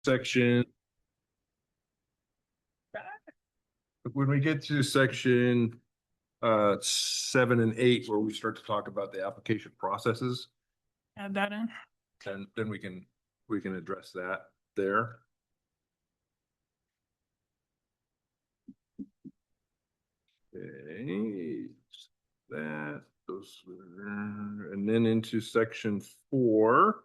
section. When we get to section 7 and 8, where we start to talk about the application processes, Add that in. and then we can address that there. Okay, that goes, and then into section 4.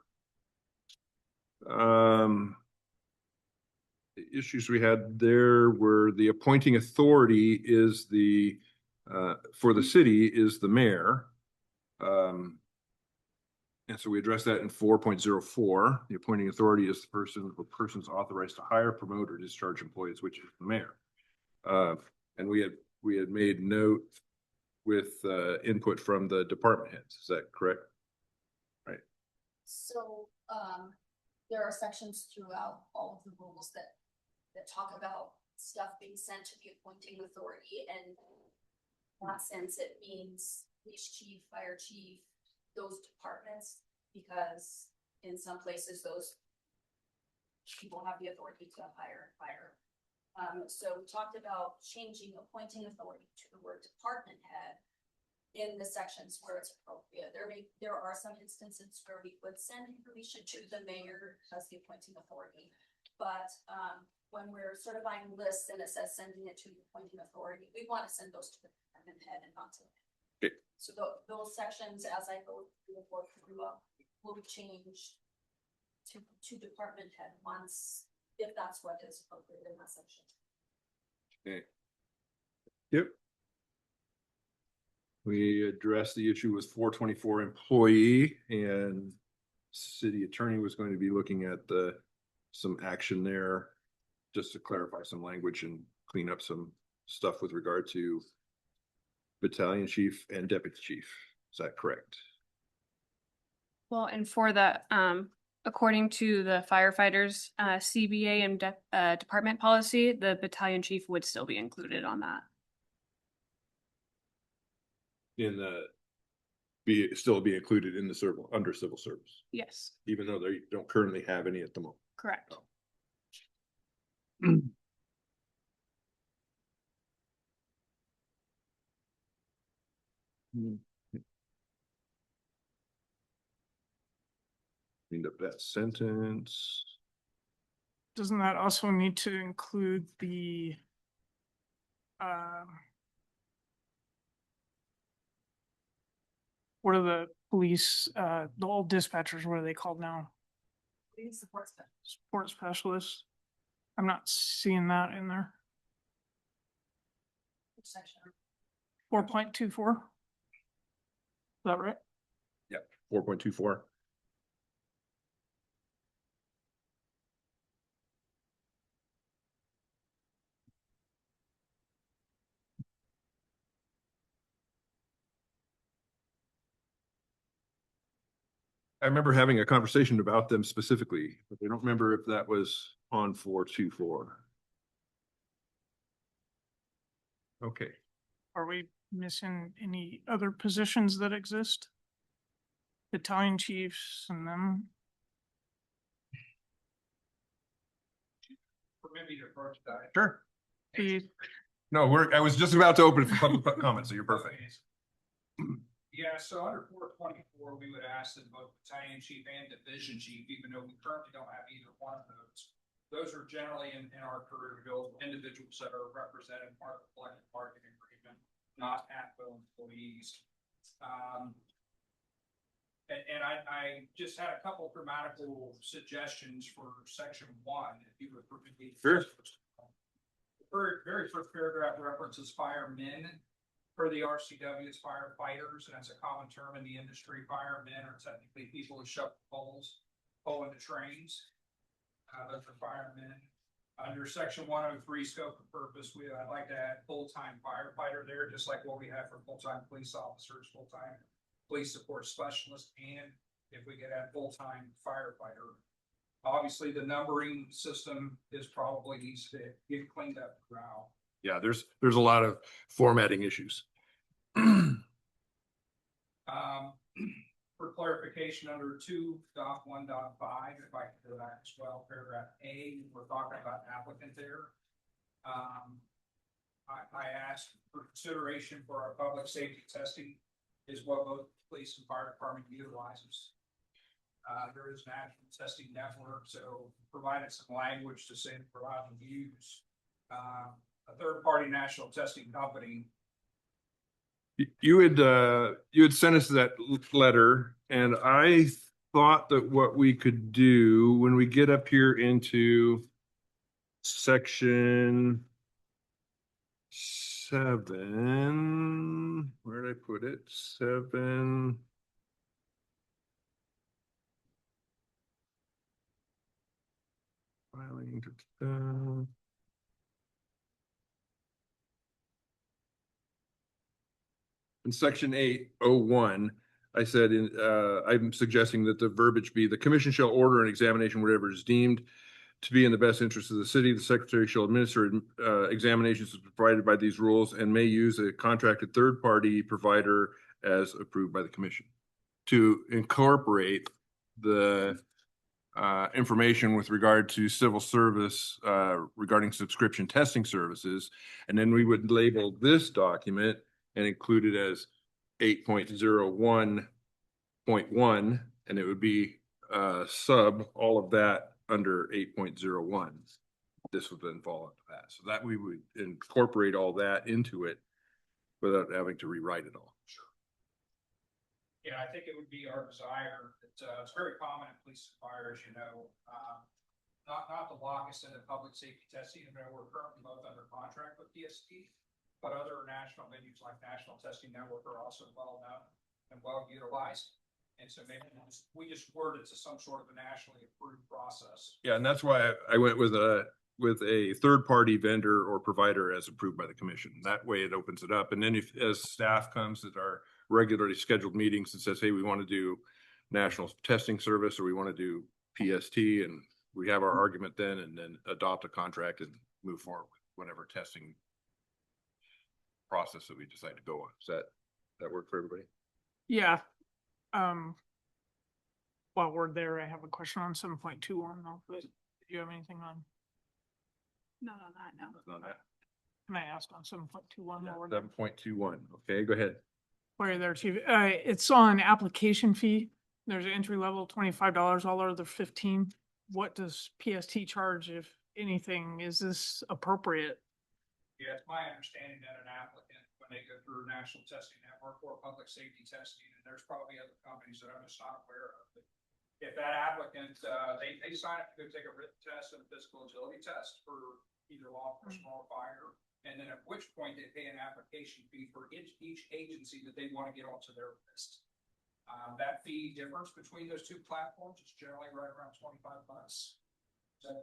The issues we had there were the appointing authority is the for the city is the mayor. And so we address that in 4.04. The appointing authority is the person or persons authorized to hire, promote, or discharge employees, which is the mayor. And we had made note with input from the department heads. Is that correct? Right. So there are sections throughout all of the rules that talk about stuff being sent to the appointing authority, and in that sense it means police chief, fire chief, those departments, because in some places those people have the authority to hire and fire. So we talked about changing appointing authority to the word department head in the sections where it's appropriate. There are some instances where we would send information to the mayor as the appointing authority, but when we're certifying lists and it says sending it to the appointing authority, we want to send those to the department head and not to the mayor. Okay. So those sections, as I go through the board, will be changed to department head once, if that's what is appropriate in that section. Okay. Yep. We addressed the issue with 424 employee, and city attorney was going to be looking at some action there just to clarify some language and clean up some stuff with regard to battalion chief and deputy chief. Is that correct? Well, and for the, according to the firefighters, CBA and department policy, the battalion chief would still be included on that. Still be included in the under civil service. Yes. Even though they don't currently have any at the moment. Correct. Oh. Cleaned up that sentence. Doesn't that also need to include the what are the police, the old dispatchers, what are they called now? Police support specialist. Support specialists. I'm not seeing that in there. Which section? 4.24. Is that right? Yeah, 4.24. I remember having a conversation about them specifically, but I don't remember if that was on 424. Okay. Are we missing any other positions that exist? Battalion chiefs and them? Permit me to approach that. Sure. The No, I was just about to open it for public comment, so you're perfect. Yeah, so under 424, we would ask that both battalion chief and division chief, even though we currently don't have either one of those. Those are generally in our career field individuals that are represented part of the collective bargaining agreement, not at-will employees. And I just had a couple grammatical suggestions for section 1, if you would permit me. Sure. The very first paragraph references firemen. For the RCW, it's firefighters, and that's a common term in the industry. Firemen are technically people who shovel poles, pull into trains. Those are firemen. Under section 103, scope and purpose, I'd like to add full-time firefighter there, just like what we have for full-time police officers, full-time police support specialist, and if we could add full-time firefighter. Obviously, the numbering system is probably needs to get cleaned up now. Yeah, there's a lot of formatting issues. For for clarification under 2.1.5, if I could go back as well, paragraph A, we're talking about applicant there. I asked for consideration for our public safety testing is what both police and fire department utilizes. There is national testing network, so provided some language to say provide and use a third-party national testing company. You had sent us that letter, and I thought that what we could do when we get up here into section 7, where did I put it? 7. Filing. In section 801, I said I'm suggesting that the verbiage be the commission shall order an examination whatever is deemed to be in the best interest of the city. The secretary shall administer examinations as provided by these rules and may use a contracted third-party provider as approved by the commission to incorporate the information with regard to civil service regarding subscription testing services. And then we would label this document and include it as 8.01.1, and it would be sub all of that under 8.01. This would then fall into that. So that we would incorporate all that into it without having to rewrite it all. Sure. Yeah, I think it would be our desire that it's very common in police and fire, as you know, not the longest in the public safety testing. You know, we're currently both under contract with PST, but other national venues like National Testing Network are also well known and well utilized. And so maybe we just word it to some sort of a nationally approved process. Yeah, and that's why I went with a third-party vendor or provider as approved by the commission. That way it opens it up. And then if as staff comes at our regularly scheduled meetings and says, hey, we want to do national testing service or we want to do PST, and we have our argument then and then adopt a contract and move forward with whatever testing process that we decide to go on. Does that work for everybody? Yeah. While we're there, I have a question on 7.21 though, but do you have anything on, Not on that, no. On that. can I ask on 7.21 while we're there? 7.21. Okay, go ahead. While you're there, Chief, it's on application fee. There's an entry level $25, all other 15. What does PST charge, if anything? Is this appropriate? Yeah, it's my understanding that an applicant, when they go through a national testing network or public safety testing, and there's probably other companies that I'm just not aware of, but if that applicant, they sign up to go take a written test and a physical agility test for either law enforcement or fire, and then at which point they pay an application fee for each agency that they want to get onto their list. That fee difference between those two platforms is generally right around $25. So,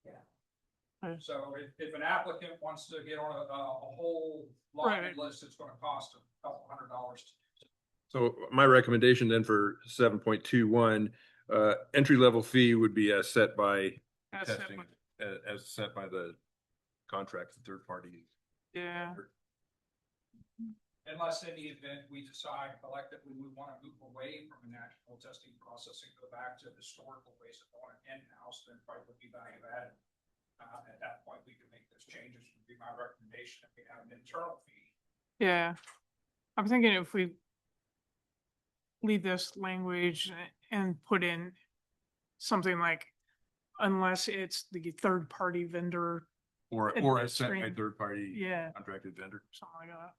yeah. So if an applicant wants to get on a whole laundry list, it's going to cost them a couple $100. So my recommendation then for 7.21, entry level fee would be as set by testing, as set by the contract, the third party. Yeah. Unless in the event we decide collectively we want to move away from a national testing process and go back to historical ways of going in-house, then probably would be value added. At that point, we can make those changes. Would be my recommendation if we have an internal fee. Yeah. I'm thinking if we leave this language and put in something like, unless it's the third party vendor. Or as set by third party contracted vendor. Something like that.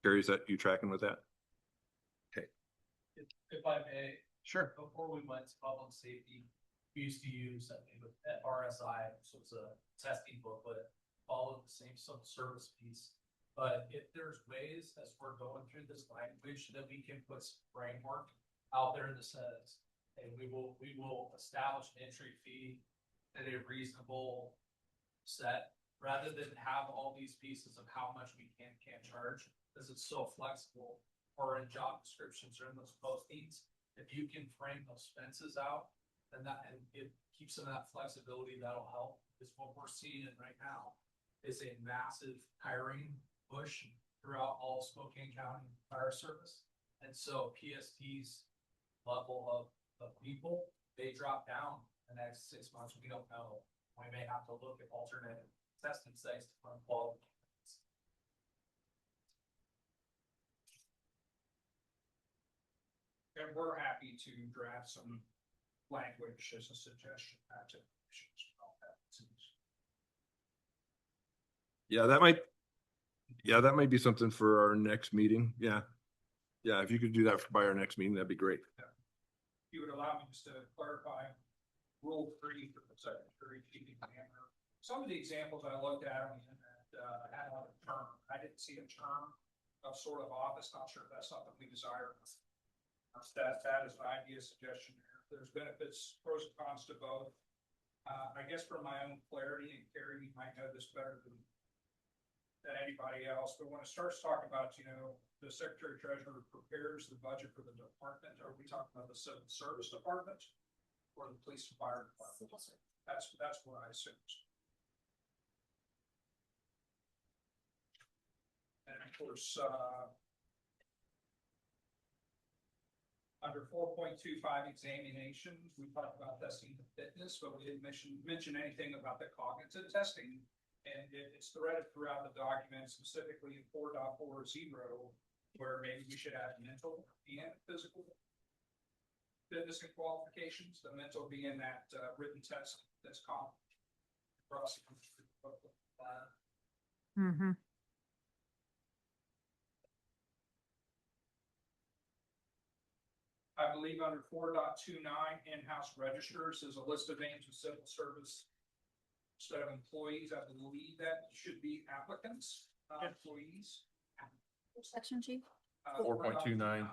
Gary, is that you tracking with that? Okay. If I may. Sure. Before we went to public safety, we used to use RSI, so it's a testing booklet, follow the same service piece. But if there's ways as we're going through this language that we can put some framework out there that says, hey, we will establish an entry fee at a reasonable set, rather than have all these pieces of how much we can't charge, because it's so flexible, or in job descriptions or in those postings. If you can frame those fences out, then and it keeps some of that flexibility, that'll help. Because what we're seeing right now is a massive hiring push throughout all Spokane County Fire Service. And so PST's level of people, they drop down the next 6 months, we don't know. We may have to look at alternate testing sites to run quality. And we're happy to draft some language as a suggestion. To yeah, that might be something for our next meeting. Yeah. Yeah, if you could do that by our next meeting, that'd be great. You would allow me just to clarify rule 3 for the secretary keeping hammer. Some of the examples I looked at had a term. I didn't see a term of sort of office. Not sure if that's something we desire. That is an idea suggestion there. There's benefits, pros and cons to both. I guess for my own clarity, and Carrie, you might know this better than anybody else, but when it starts talking about, the secretary treasurer prepares the budget for the department, are we talking about the civil service department or the police and fire department? That's what I assumed. And of course, under 4.25 examinations, we talked about testing the fitness, but we didn't mention anything about the cognitive testing. And it's threaded throughout the document, specifically in 4.40, where maybe we should add mental and physical fitness and qualifications, the mental being that written test that's common across the country. Mm-hmm. I believe under 4.29, in-house registers is a list of names of civil service instead of employees. I believe that should be applicants, not employees. Which section, Chief? 4.29.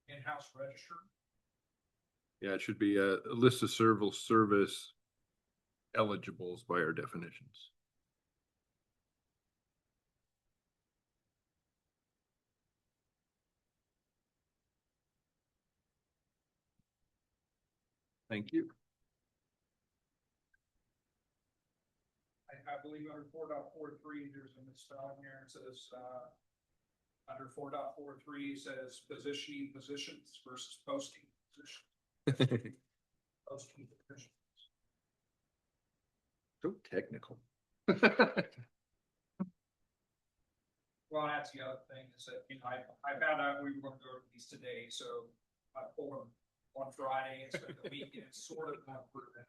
In-house register. Yeah, it should be a list of civil service eligibles by our definitions. Thank you. I believe under 4.43, there's a misspelling here. It says, under 4.43 says positioning positions versus posting positions. Posting positions. So technical. Well, that's the other thing is that, I found out we were going to go to these today, so I pulled them on Friday and spent the weekend sort of not approving it.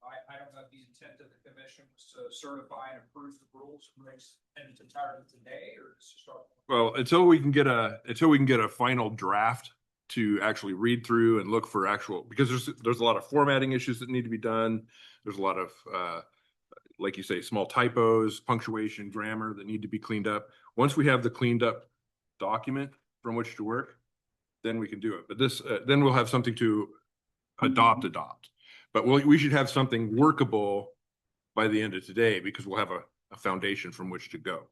I don't know if the intent of the commission was to certify and approve the rules and regs in its entirety today, or just to start. Well, until we can get a final draft to actually read through and look for actual, because there's a lot of formatting issues that need to be done. There's a lot of like you say, small typos, punctuation, grammar that need to be cleaned up. Once we have the cleaned up document from which to work, then we can do it. But this then we'll have something to adopt. But we should have something workable by the end of today, because we'll have a foundation from which to go.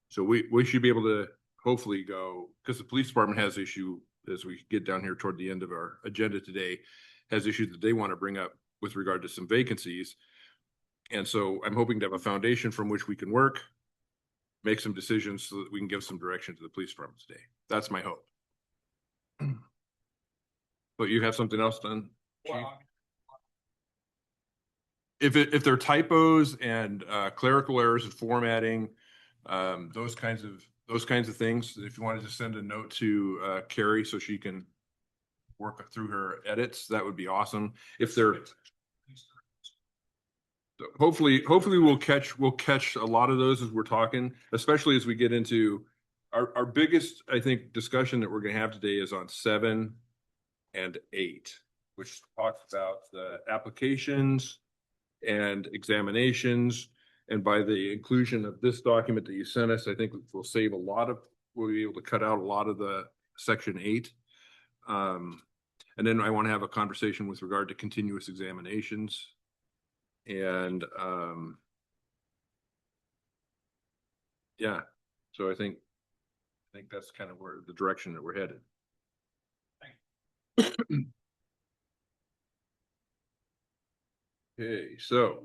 So we should be able to hopefully go, because the police department has issue, as we get down here toward the end of our agenda today, has issues that they want to bring up with regard to some vacancies. And so I'm hoping to have a foundation from which we can work, make some decisions so that we can give some direction to the police department today. That's my hope. But you have something else done, Chief? Well, If they're typos and clerical errors and formatting, those kinds of things, if you wanted to send a note to Carrie so she can work through her edits, that would be awesome. If they're hopefully we'll catch a lot of those as we're talking, especially as we get into our biggest, I think, discussion that we're going to have today is on 7 and 8, which talks about the applications and examinations. And by the inclusion of this document that you sent us, I think we'll save we'll be able to cut out a lot of the section 8. And then I want to have a conversation with regard to continuous examinations. And yeah, so I think that's kind of where the direction that we're headed. Okay, so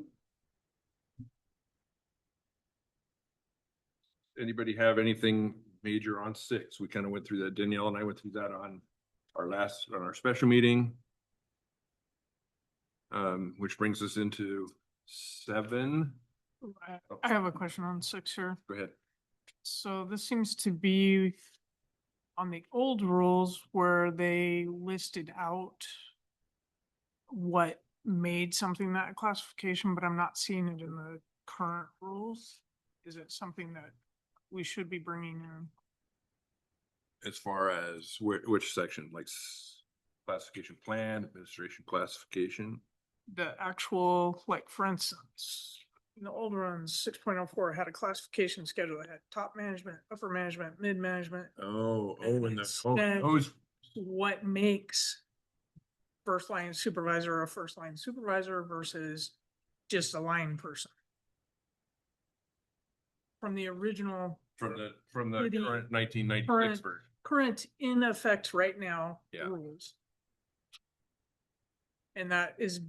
anybody have anything major on 6. We kind of went through that. Danielle and I went through that on our special meeting. Which brings us into 7. I have a question on 6 here. Go ahead. So this seems to be on the old rules where they listed out what made something that classification, but I'm not seeing it in the current rules. Is it something that we should be bringing in? As far as which section, like classification plan, administration classification? The actual, like, for instance, in the old ones, 6.04 had a classification schedule that had top management, upper management, mid-management. And Then those, what makes first line supervisor a first line supervisor versus just a line person? From the original from the Pretty current 1996 current- version. current in effect right now Yeah. rules. And that is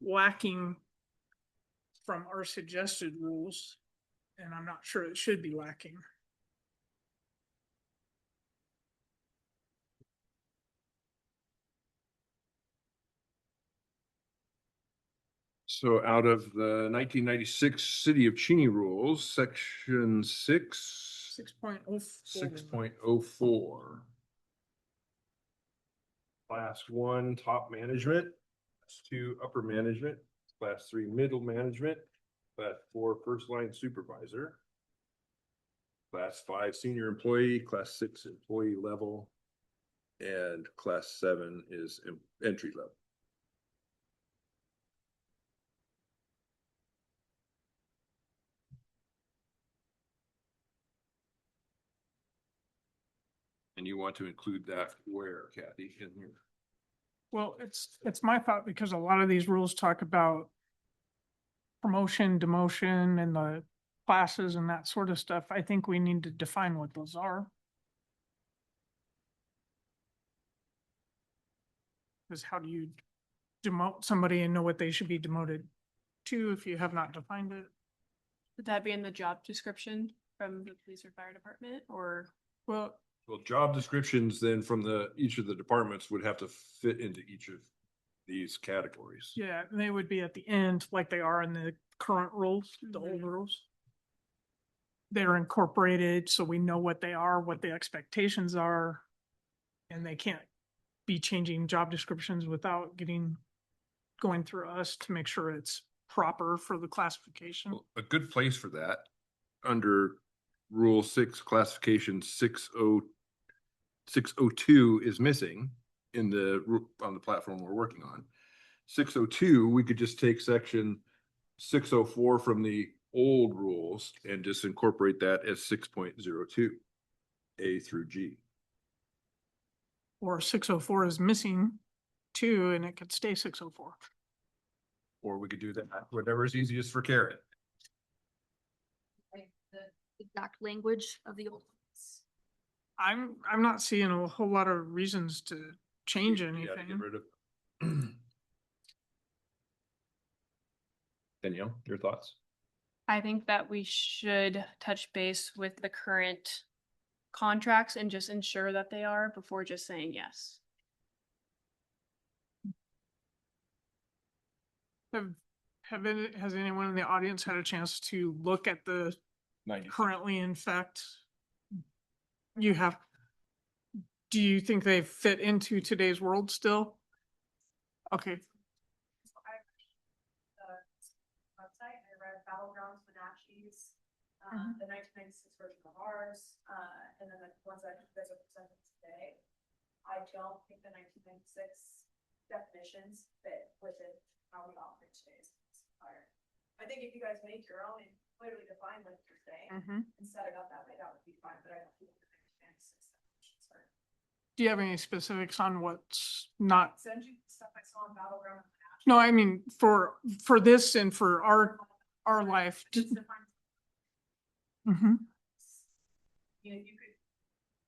lacking from our suggested rules, and I'm not sure it should be lacking. So out of the 1996 City of Cheney rules, section 6, 6.04. Class 1, top management, class 2, upper management, class 3, middle management, class 4, first line supervisor, class 5, senior employee, class 6, employee level, and class 7 is entry level. And you want to include that where, Kathy, in here? Well, it's my thought because a lot of these rules talk about promotion, demotion, and the classes and that sort of stuff. I think we need to define what those are. Because how do you demote somebody and know what they should be demoted to if you have not defined it? Would that be in the job description from the police or fire department or? Well, Well, job descriptions then from each of the departments would have to fit into each of these categories. yeah, they would be at the end like they are in the current rules, the old rules. They're incorporated, so we know what they are, what the expectations are. And they can't be changing job descriptions without going through us to make sure it's proper for the classification. Well, a good place for that, under Rule 6, classification 602 is missing on the platform we're working on. 602, we could just take section 604 from the old rules and just incorporate that as 6.02, A through G. Or 604 is missing too, and it could stay 604. Or we could do that, whatever is easiest for Karen. Like the exact language of the old ones. I'm not seeing a whole lot of reasons to change Yeah, to anything. get rid of. Danielle, your thoughts? I think that we should touch base with the current contracts and just ensure that they are before just saying yes. Has anyone in the audience had a chance to look at the 90. currently in fact? Do you think they fit into today's world still? Okay, Website, I read Battlegrounds, Wenatchee's, Mhm. the 1996 version of ours, and then the ones that you guys are presenting today. I don't think the 1996 definitions fit within how we operate today's fire. I think if you guys make your own and clearly define what you're saying Mhm. and set it up that way, that would be fine, but I don't think the 1996 definitions are. Do you have any specifics on what's not? Send you stuff I saw on Battleground. No, I mean, for this and for our life. Just define. Mhm. You know, you could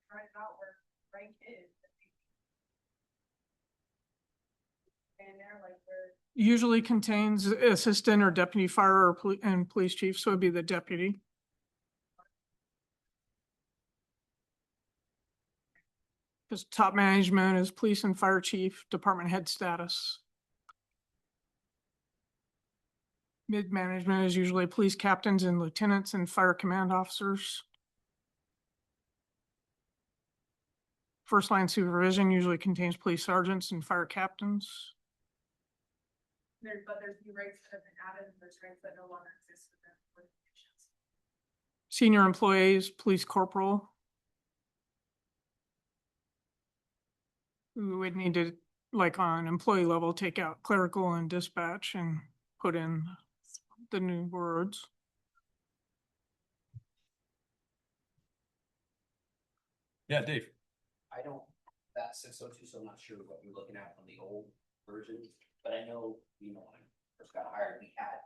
try it out where rank is. And they're like, where, Usually contains assistant or deputy fire and police chief, so it'd be the deputy. Because top management is police and fire chief, department head status. Mid-management is usually police captains and lieutenants and fire command officers. First line supervision usually contains police sergeants and fire captains. But there's new ranks that have been added and there's ranks that no longer exist within organizations. Senior employees, police corporal. We would need to, like on employee level, take out clerical and dispatch and put in the new words. Yeah, Dave. I don't, that's 602, so I'm not sure what you're looking at from the old version, but I know, when I first got hired, we had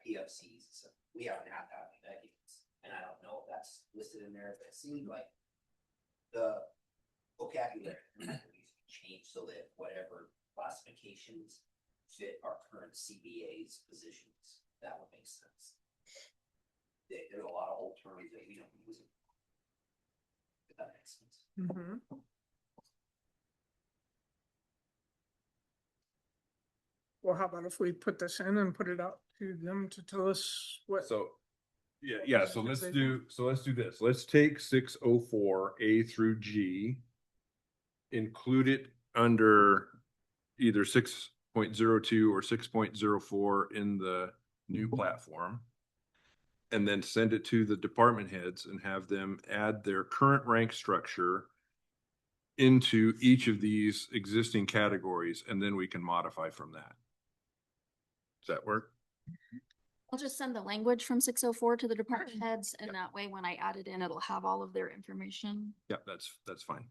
PFCs, so we haven't had that in decades. And I don't know if that's listed in there, but it seemed like the vocabulary needs to be changed so that whatever classifications fit our current CBA's positions, that would make sense. There's a lot of old terms that we don't use. If that makes sense. Well, how about if we put this in and put it out to them to tell us what? So, yeah, so let's do this. Let's take 604 A through G. Include it under either 6.02 or 6.04 in the new platform. And then send it to the department heads and have them add their current rank structure into each of these existing categories, and then we can modify from that. Does that work? I'll just send the language from 604 to the department heads, and that way when I add it in, it'll have all of their information. Yeah, that's fine.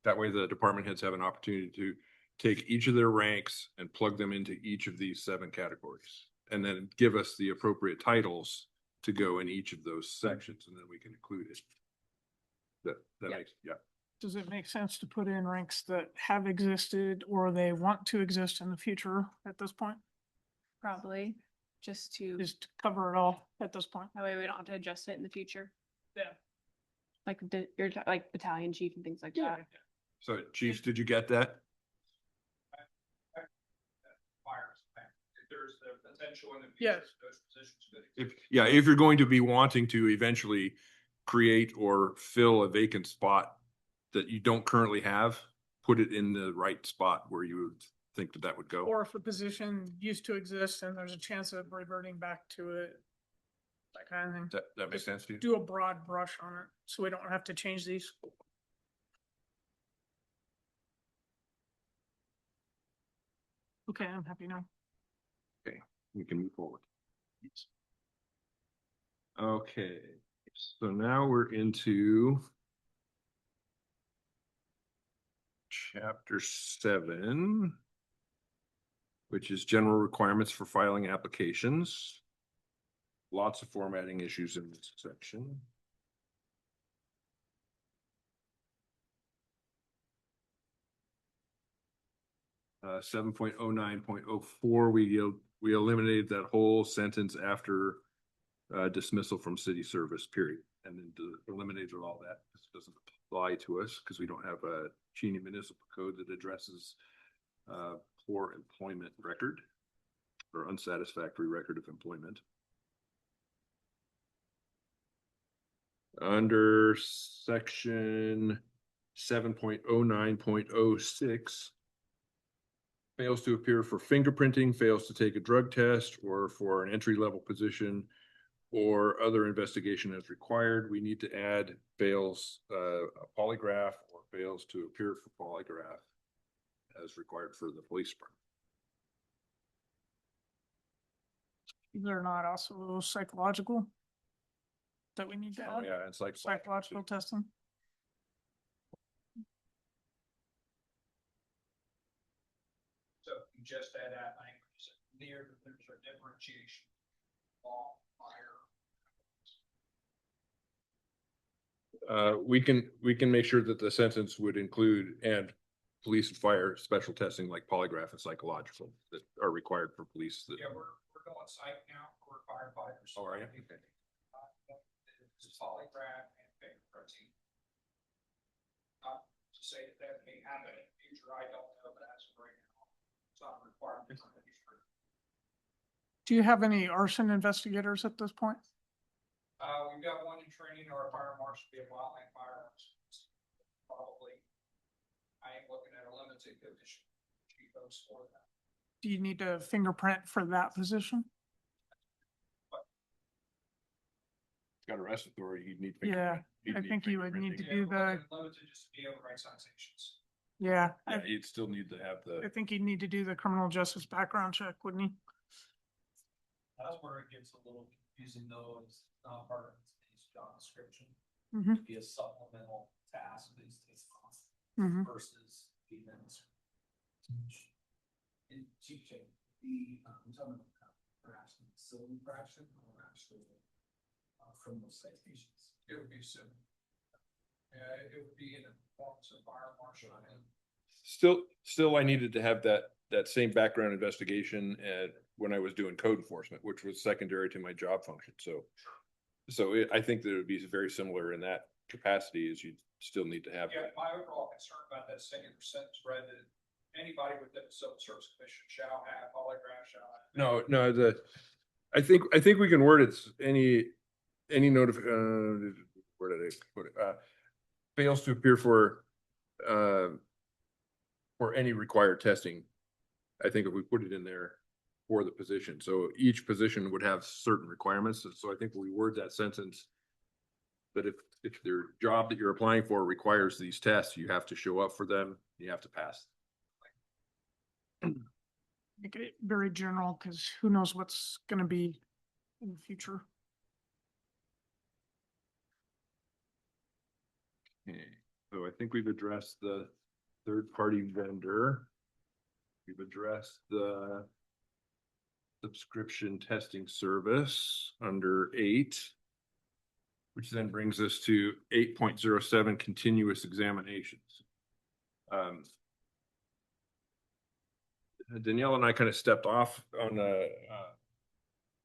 That way the department heads have an opportunity to take each of their ranks and plug them into each of these 7 categories. And then give us the appropriate titles to go in each of those sections, and then we can include it. That Yeah. makes, yeah. Does it make sense to put in ranks that have existed or they want to exist in the future at this point? Probably, just to, Just to cover it all at this point? that way we don't have to adjust it in the future. Yeah. Like like battalion chief and things like Yeah. that. So Chief, did you get that? If there's the potential in the Yes. future, those positions could exist. If you're going to be wanting to eventually create or fill a vacant spot that you don't currently have, put it in the right spot where you would think that would go. Or if a position used to exist and there's a chance of reverting back to it, that kind of thing. That makes sense to you? Do a broad brush on it, so we don't have to change these. Okay, I'm happy now. We can move forward. Okay, so now we're into chapter 7, which is general requirements for filing applications. Lots of formatting issues in this section. Uh, 7.09.04, we eliminated that whole sentence after dismissal from city service, period. And then eliminated all that. This doesn't apply to us because we don't have a Cheney municipal code that addresses poor employment record or unsatisfactory record of employment. Under section 7.09.06, fails to appear for fingerprinting, fails to take a drug test, or for an entry-level position, or other investigation as required. We need to add fails a polygraph or fails to appear for polygraph as required for the police department. They're not also psychological that we need to Oh, add, yeah, it's like psychological testing. So you just add that language, there's a differentiation. Law, fire. we can make sure that the sentence would include and police and fire special testing like polygraph and psychological that are required for police. Yeah, we're going psych now for firefighters. Oh, are you? Okay. It's polygraph and fingerprinting. To say that that may happen in the future, I don't know, but as of right now, it's not a requirement. Do you have any arson investigators at this point? We've got one in training, our fire marshal, be a wildland fire marshal. Probably, I am looking at a limited position. Chief folks for that. Do you need a fingerprint for that position? Got arrest authority, you'd need. Yeah, you'd I need think you would need to do the, Limited just to be able to write citations. yeah, Yeah, you'd still need to have I the, think you'd need to do the criminal justice background check, wouldn't you? That's where it gets a little confusing though, it's not part of its job description. Mm-hmm, It'd be a supplemental task these days mm-hmm. versus the minutes. And Chief Jay, the, I'm talking about perhaps the facility infraction or actually criminal citations. It would be soon. It would be in a performance of fire marshal and still I needed to have that same background investigation and when I was doing code enforcement, which was secondary to my job function, I think that it would be very similar in that capacity as you still need to have. yeah, my overall concern about that second sentence read that anybody within the civil service commission shall have polygraph shall have. No, I think we can word it any where did I put it? Fails to appear for any required testing. I think if we put it in there for the position, so each position would have certain requirements. So I think we word that sentence that if their job that you're applying for requires these tests, you have to show up for them, you have to pass. Make it very general, because who knows what's gonna be in the future. Okay, so I think we've addressed the third-party vendor. We've addressed the subscription testing service under 8, which then brings us to 8.07 continuous examinations. Danielle and I kind of stepped off on a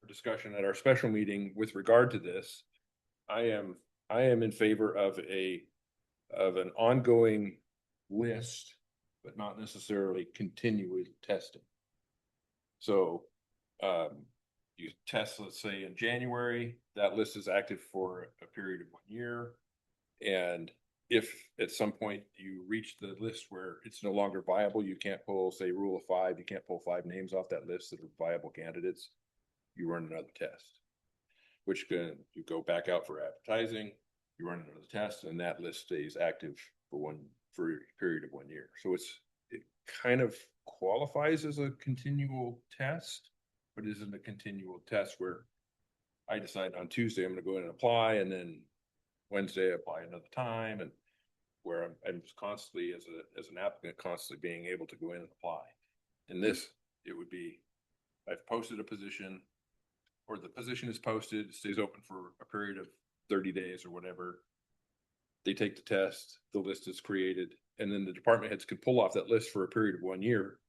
discussion at our special meeting with regard to this. I am in favor of an ongoing list, but not necessarily continuous testing. So you test, let's say in January, that list is active for a period of 1 year. And if at some point you reach the list where it's no longer viable, you can't pull, say, rule of 5, you can't pull 5 names off that list that are viable candidates, you run another test, which you go back out for advertising, you run another test, and that list stays active for a period of 1 year. So it kind of qualifies as a continual test, but isn't a continual test where I decide on Tuesday I'm going to go in and apply, and then Wednesday I apply another time, and where I'm constantly as an applicant constantly being able to go in and apply. In this, it would be I've posted a position, or the position is posted, it stays open for a period of 30 days or whatever. They take the test, the list is created, and then the department heads can pull off that list for a period of 1 year,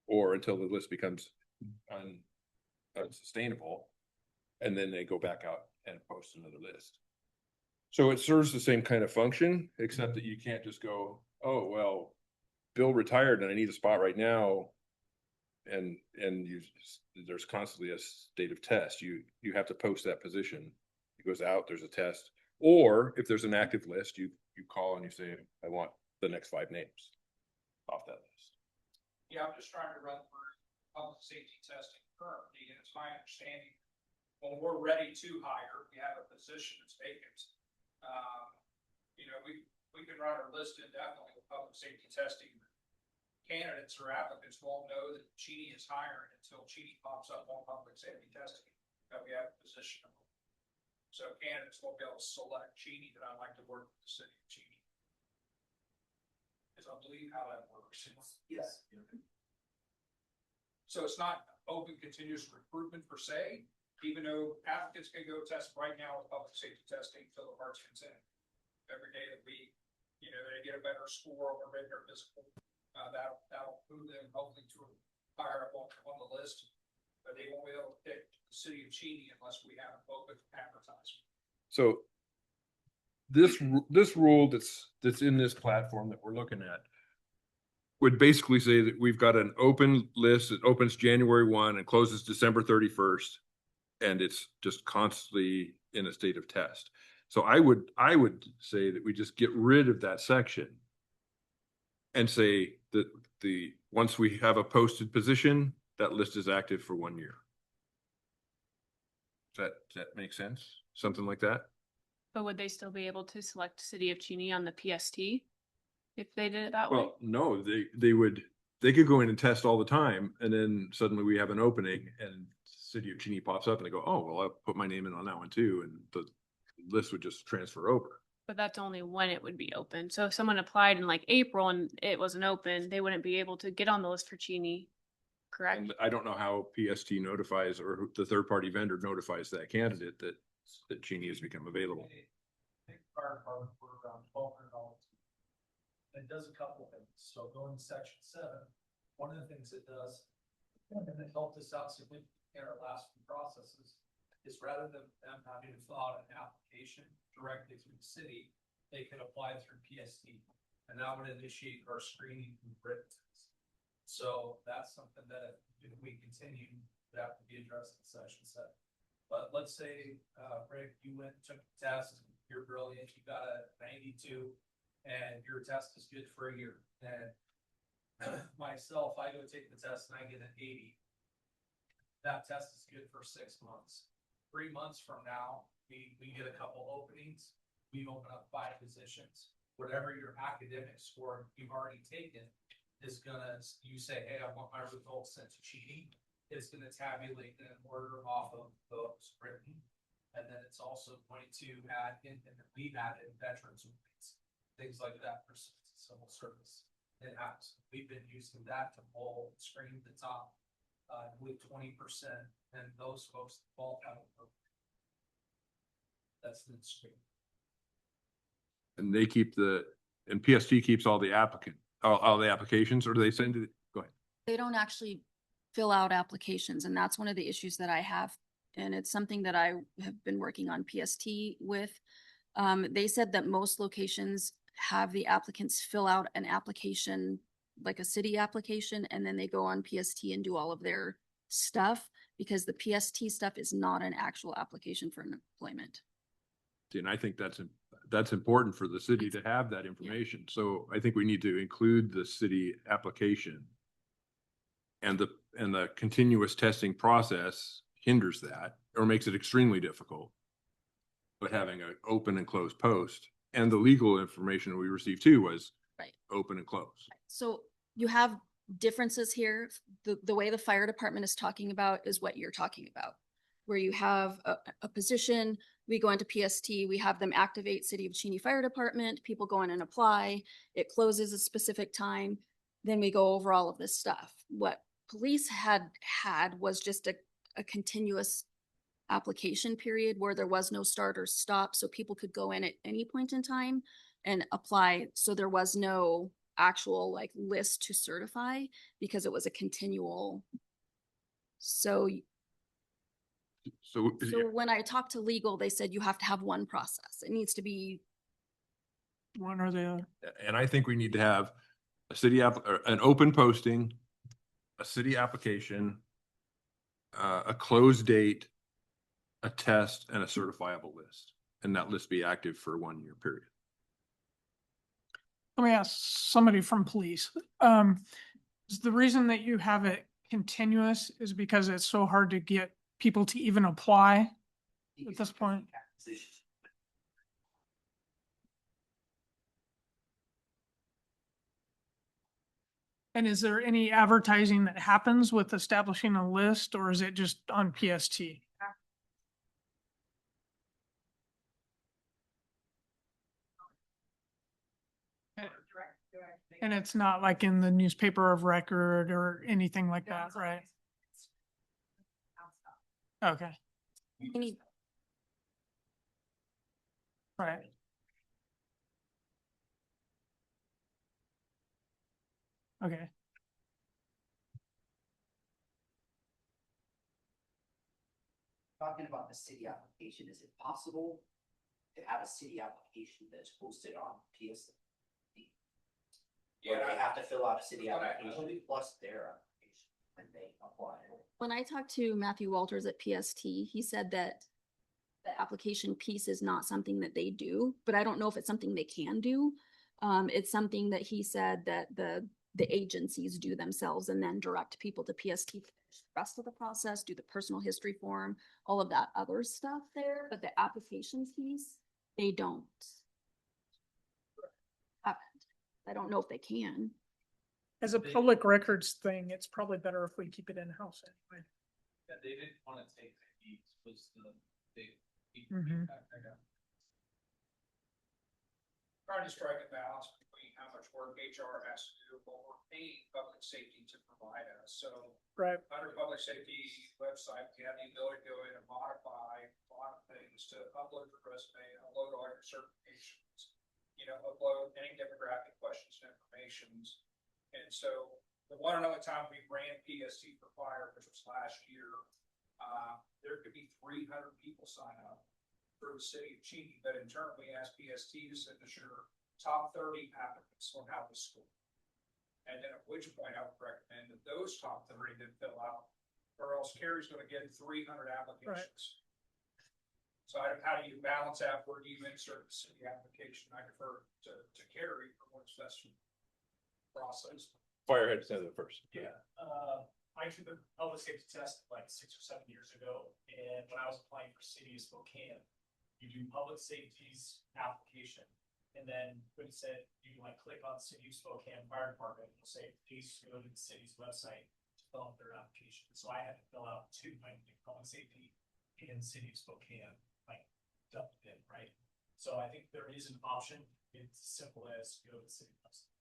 or until the list becomes unsustainable, and then they go back out and post another list. So it serves the same kind of function, except that you can't just go, oh, well, Bill retired and I need a spot right now. And there's constantly a state of test. You have to post that position. It goes out, there's a test. Or if there's an active list, you call and you say, I want the next 5 names off that list. Yeah, I'm just trying to run through public safety testing currently, and it's my understanding when we're ready to hire, we have a position that's vacant. We can run our list indefinitely with public safety testing. Candidates or applicants won't know that Cheney is hiring until Cheney pops up on public safety testing, that we have a position. So candidates won't be able to select Cheney that I'd like to work with the city of Cheney. Because I believe how that works. Yes. So it's not open continuous recruitment per se, even though applicants can go test right now with public safety testing until the parts comes in. Every day that we, they get a better score on their regular physical, that'll move them hopefully to higher up on the list. But they won't be able to pick the city of Cheney unless we have an open advertisement. So this rule that's in this platform that we're looking at would basically say that we've got an open list that opens January 1 and closes December 31st. And it's just constantly in a state of test. So I would say that we just get rid of that section and say that once we have a posted position, that list is active for 1 year. Does that make sense? Something like that? But would they still be able to select City of Cheney on the PST if they did it that way? Well, no, they could go in and test all the time, and then suddenly we have an opening and City of Cheney pops up and they go, oh, well, I'll put my name in on that one too, and the list would just transfer over. But that's only when it would be open. So if someone applied in like April and it wasn't open, they wouldn't be able to get on the list for Cheney, correct? And I don't know how PST notifies or the third-party vendor notifies that candidate that Cheney has become available. I think fire department for around $1,200. It does a couple things. So going to section 7, one of the things it does, and it helped us out significantly in our last few processes, is rather than them having to fill out an application directly through the city, they can apply through PST. And that would initiate our screening and written test. So that's something that if we continue, would have to be addressed in section 7. But let's say, Rick, you went and took the test, you're brilliant, you got a 92, and your test is good for a year. And myself, I go take the test and I get an 80. That test is good for 6 months. 3 months from now, we get a couple openings, we open up 5 positions. Whatever your academic score you've already taken is gonna, you say, hey, I want my results sent to Cheney. It's gonna tabulate and order off of those written. And then it's also going to add in, and we've added veterans rates, things like that for civil service. We've been using that to pull screen the top with 20%, and those folks fall out of that's the screen. And they keep and PST keeps all the all the applications, or do they send it? Go ahead. They don't actually fill out applications, and that's one of the issues that I have. And it's something that I have been working on PST with. They said that most locations have the applicants fill out an application, like a city application, and then they go on PST and do all of their stuff, because the PST stuff is not an actual application for employment. And I think that's important for the city to have that information. So I think we need to include the city application. And the continuous testing process hinders that or makes it extremely difficult. But having an open and closed post, and the legal information we received too was Right. open and closed. So you have differences here. The way the fire department is talking about is what you're talking about, where you have a position, we go into PST, we have them activate City of Cheney Fire Department, people go in and apply, it closes a specific time, then we go over all of this stuff. What police had was just a continuous application period where there was no start or stop, so people could go in at any point in time and apply. So there was no actual like list to certify, because it was a continual. So when I talked to legal, they said you have to have one process. It needs to be One or the other. And I think we need to have an open posting, a city application, a closed date, a test, and a certifiable list. And that list be active for a 1 year period. Let me ask somebody from police. Is the reason that you have it continuous is because it's so hard to get people to even apply at this point? And is there any advertising that happens with establishing a list, or is it just on PST? And it's not like in the newspaper of record or anything like that, right? Okay, any right. Okay, Talking about the city application, is it possible to have a city application that's posted on PSC. Yeah, Where they have to fill out a city But I- application plus their application when they apply. When I talked to Matthew Walters at PST, he said that the application piece is not something that they do, but I don't know if it's something they can do. It's something that he said that the agencies do themselves and then direct people to PST. For the rest of the process, do the personal history form, all of that other stuff there, but the application piece, they don't. I don't know if they can. As a public records thing, it's probably better if we keep it in-house anyway. Yeah, they didn't wanna take the heat, was the big. Mhm. I got it. Trying to strike a balance between how much work HR has to do, but we're paying public safety to provide us, so. Right. Under public safety website, we have the ability to go in and modify a lot of things to upload your resume, upload all your certifications. Upload any demographic questions and informations. And so the one and only time we ran PSC for fire, which was last year, there could be 300 people sign up for the city of Cheney, but in turn, we asked PST to send us your top 30 applicants on how to score. And then at which point I would recommend that those top 30 then fill out, or else Carrie's gonna get 300 applications. So how do you balance that? Where do you insert the city application? I defer to Carrie for what's best process. Firehead said it first. Yeah, I took the public safety test like 6 or 7 years ago, and when I was applying for City of Spokane, you do public safety's application. And then when it said, you like click on City of Spokane Fire Department, it'll say, please go to the city's website to fill out their application. So I had to fill out two, like public safety and City of Spokane, like dumped in, right? So I think there is an option. It's as simple as go to the city website.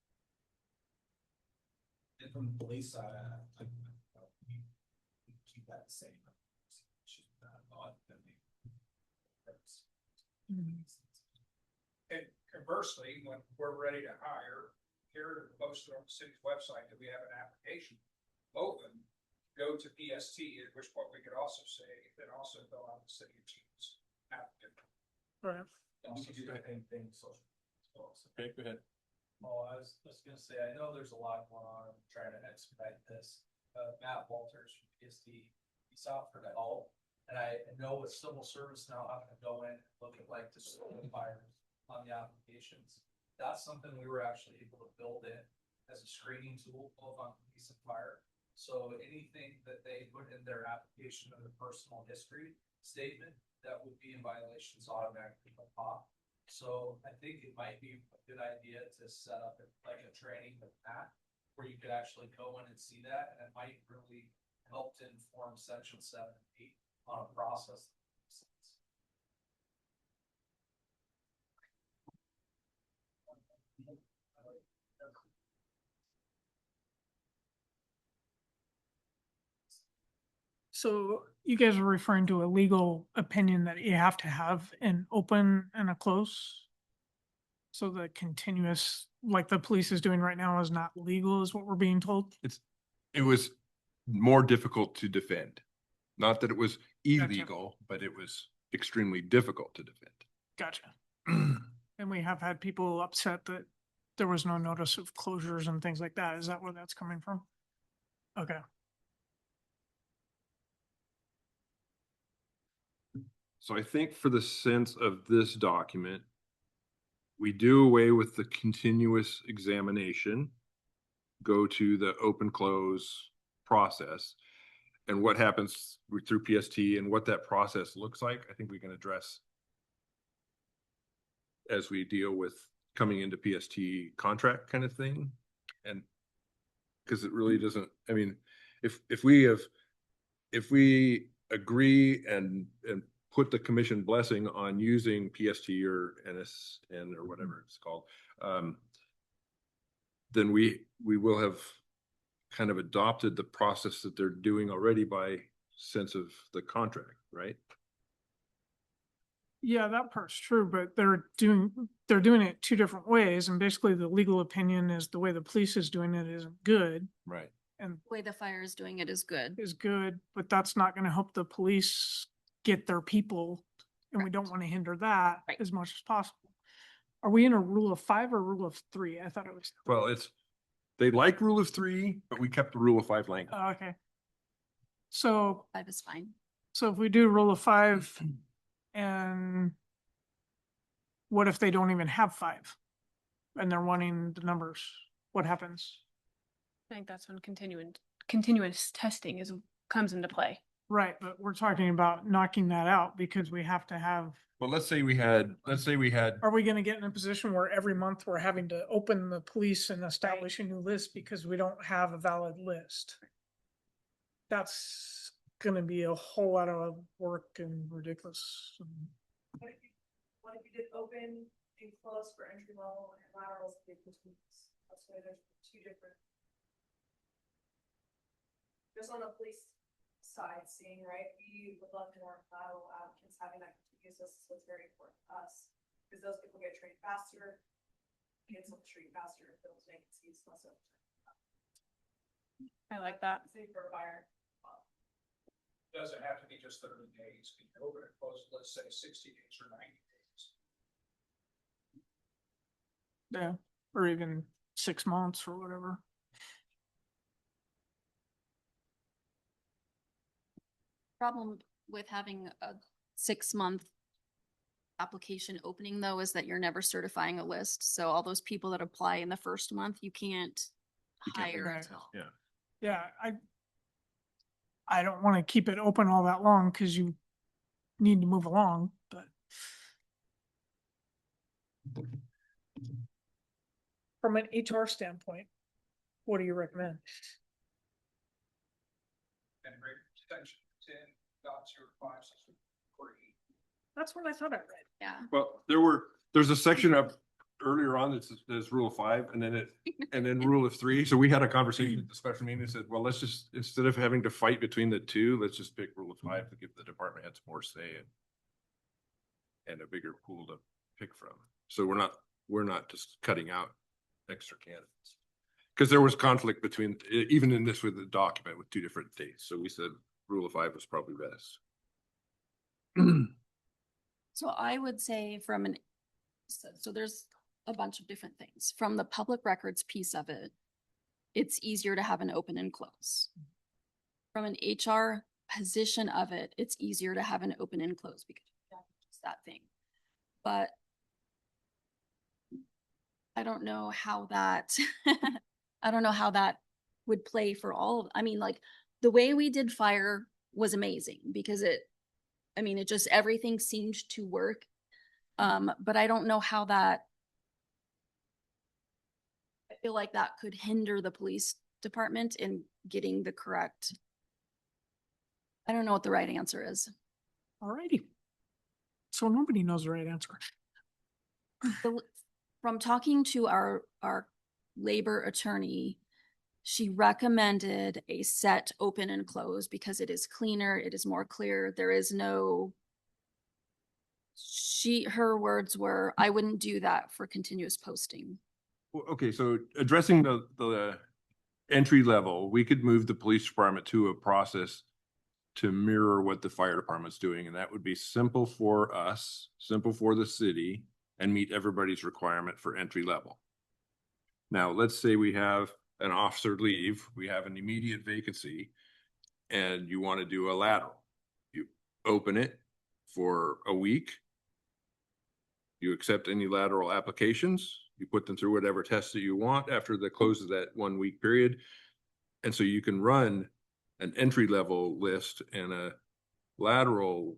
And from the police side, we keep that the same. And conversely, when we're ready to hire, here to post it on the city's website that we have an application open, go to PST, at which point we could also say, then also fill out the city of Cheney's applicant. Right. And we could do the same thing, with social. Okay, go ahead. Oh, I was gonna say, I know there's a lot going on, I'm trying to expedite this. Matt Walters from PSD, he's offered to help. And I know with civil service now, I'm gonna go in and look at like the fires on the applications. That's something we were actually able to build in as a screening tool, both on police and fire. So anything that they put in their application of the personal history statement, that would be in violations automatically pop. So I think it might be a good idea to set up like a training with that, where you could actually go in and see that, and it might really help to inform section 7 and 8 on a process. So you guys are referring to a legal opinion that you have to have an open and a close? So the continuous, like the police is doing right now, is not legal, is what we're being told? It was more difficult to defend. Not that it was illegal, but it was extremely difficult to defend. Gotcha. And we have had people upset that there was no notice of closures and things like that. Is that where that's coming from? Okay. So I think for the sense of this document, we do away with the continuous examination, go to the open close process. And what happens through PST and what that process looks like, I think we can address as we deal with coming into PST contract kind of thing. And because it really doesn't, I mean, if we agree and put the commission blessing on using PST or NSN or whatever it's called, then we will have kind of adopted the process that they're doing already by sense of the contract, right? Yeah, that part's true, but they're doing it two different ways. And basically the legal opinion is the way the police is doing it isn't good. Right. And The way the fire is doing it is good. is good, but that's not gonna help the police get their people and we don't want to hinder that Right. as much as possible. Are we in a rule of 5 or rule of 3? I thought it was. Well, they like rule of 3, but we kept the rule of 5 language. Oh, okay. So, 5 is fine. so if we do rule of 5 and what if they don't even have 5? And they're wanting the numbers, what happens? I think that's when continuous testing comes into play. Right, but we're talking about knocking that out because we have to have, Well, let's say we had, are we gonna get in a position where every month we're having to open the police and establish a new list because we don't have a valid list? That's gonna be a whole lot of work and ridiculous. What if you did open and close for entry level and laterals? That's why there's 2 different. Just on the police side, seeing, right, we would love more lateral applicants having that continuous list, so it's very important to us. Because those people get trained faster, kids on the street faster, fills vacancies, less of. I like that. Same for fire. Doesn't have to be just 30 days, you can open and close, let's say 60 days or 90 days. Yeah, or even 6 months or whatever. Problem with having a 6-month application opening though is that you're never certifying a list. So all those people that apply in the first month, you can't hire Right. until. yeah. Yeah, I don't want to keep it open all that long because you need to move along, but. From an HR standpoint, what do you recommend? And rate extension 10.05 free. That's what I thought I read. Yeah. Well, there's a section up earlier on that's rule of 5 and then rule of 3. So we had a conversation at the special meeting and said, well, let's just, instead of having to fight between the 2, let's just pick rule of 5 to give the department heads more say and a bigger pool to pick from. So we're not just cutting out extra candidates. Because there was conflict between, even in this with the document with 2 different dates. So we said rule of 5 was probably best. So I would say so there's a bunch of different things. From the public records piece of it, it's easier to have an open and close. From an HR position of it, it's easier to have an open and close because it's that thing. But I don't know how that, I don't know how that would play for all of, I mean, like the way we did fire was amazing because it just, everything seemed to work. But I don't know how that, I feel like that could hinder the police department in getting the correct. I don't know what the right answer is. Alrighty. So nobody knows the right answer. From talking to our labor attorney, she recommended a set open and close because it is cleaner, it is more clear. There is no, her words were, I wouldn't do that for continuous posting. Well, okay, so addressing the entry level, we could move the police department to a process to mirror what the fire department's doing, and that would be simple for us, simple for the city, and meet everybody's requirement for entry level. Now, let's say we have an officer leave, we have an immediate vacancy, and you want to do a lateral. You open it for a week. You accept any lateral applications. You put them through whatever tests that you want after the close of that 1 week period. And so you can run an entry level list and a lateral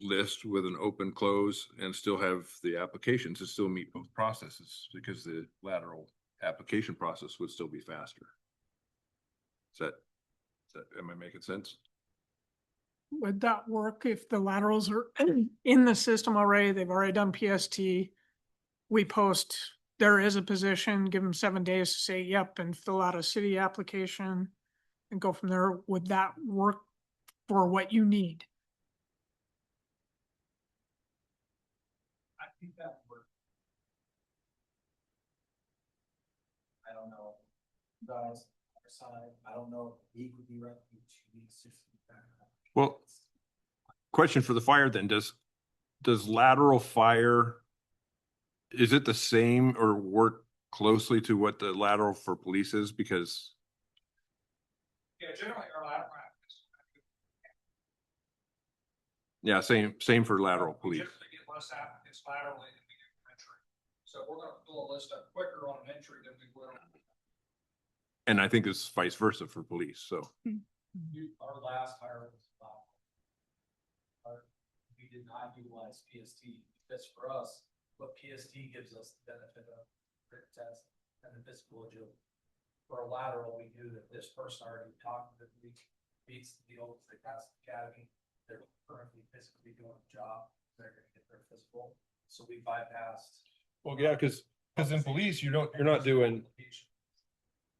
list with an open close and still have the applications to still meet both processes because the lateral application process would still be faster. Am I making sense? Would that work if the laterals are in the system already? They've already done PST. We post, there is a position, give them 7 days to say, yep, and fill out a city application and go from there. Would that work for what you need? I think that would work. I don't know. Guys, our side, I don't know if a week would be right, 2 weeks, 6 weeks. Well, question for the fire then, does lateral fire, is it the same or work closely to what the lateral for police is? Because, Yeah, generally our lateral. yeah, same for lateral We police. generally get less applicants laterally than we do entry. So we're gonna fill a list up quicker on an entry than we will. And I think it's vice versa for police, so. Our last hire was about. We did not utilize PST, because for us, what PST gives us the benefit of written test and the physical agility. For a lateral, we knew that this person already cognitively meets the goals they passed the academy. They're currently physically doing the job, they're gonna get their physical, so we bypassed. Well, yeah, because in police, you're not doing,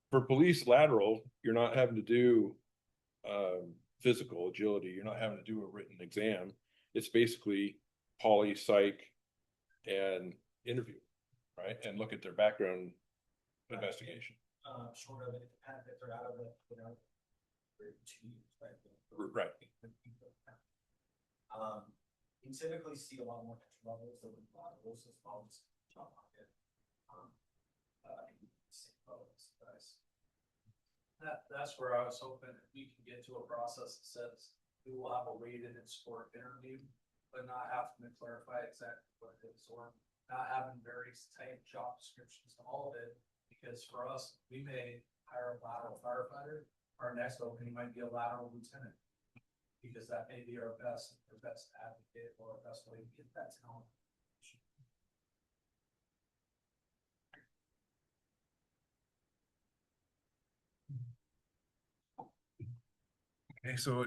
for police lateral, you're not having to do physical agility, you're not having to do a written exam. It's basically poly, psych, and interview, right? And look at their background investigation. Short of it, depends if they're out of it, you know. For 2 years, right? Right. You typically see a lot more entry levels than laterals as well as job market. Same levels, guys. That's where I was hoping that we can get to a process that says we will have a weighted and scored interview, but not having to clarify exactly what it is, or not having very tight job descriptions and all of it. Because for us, we may hire a lateral firefighter, our next opening might be a lateral lieutenant. Because that may be our best advocate or our best way to get that talent. Okay, so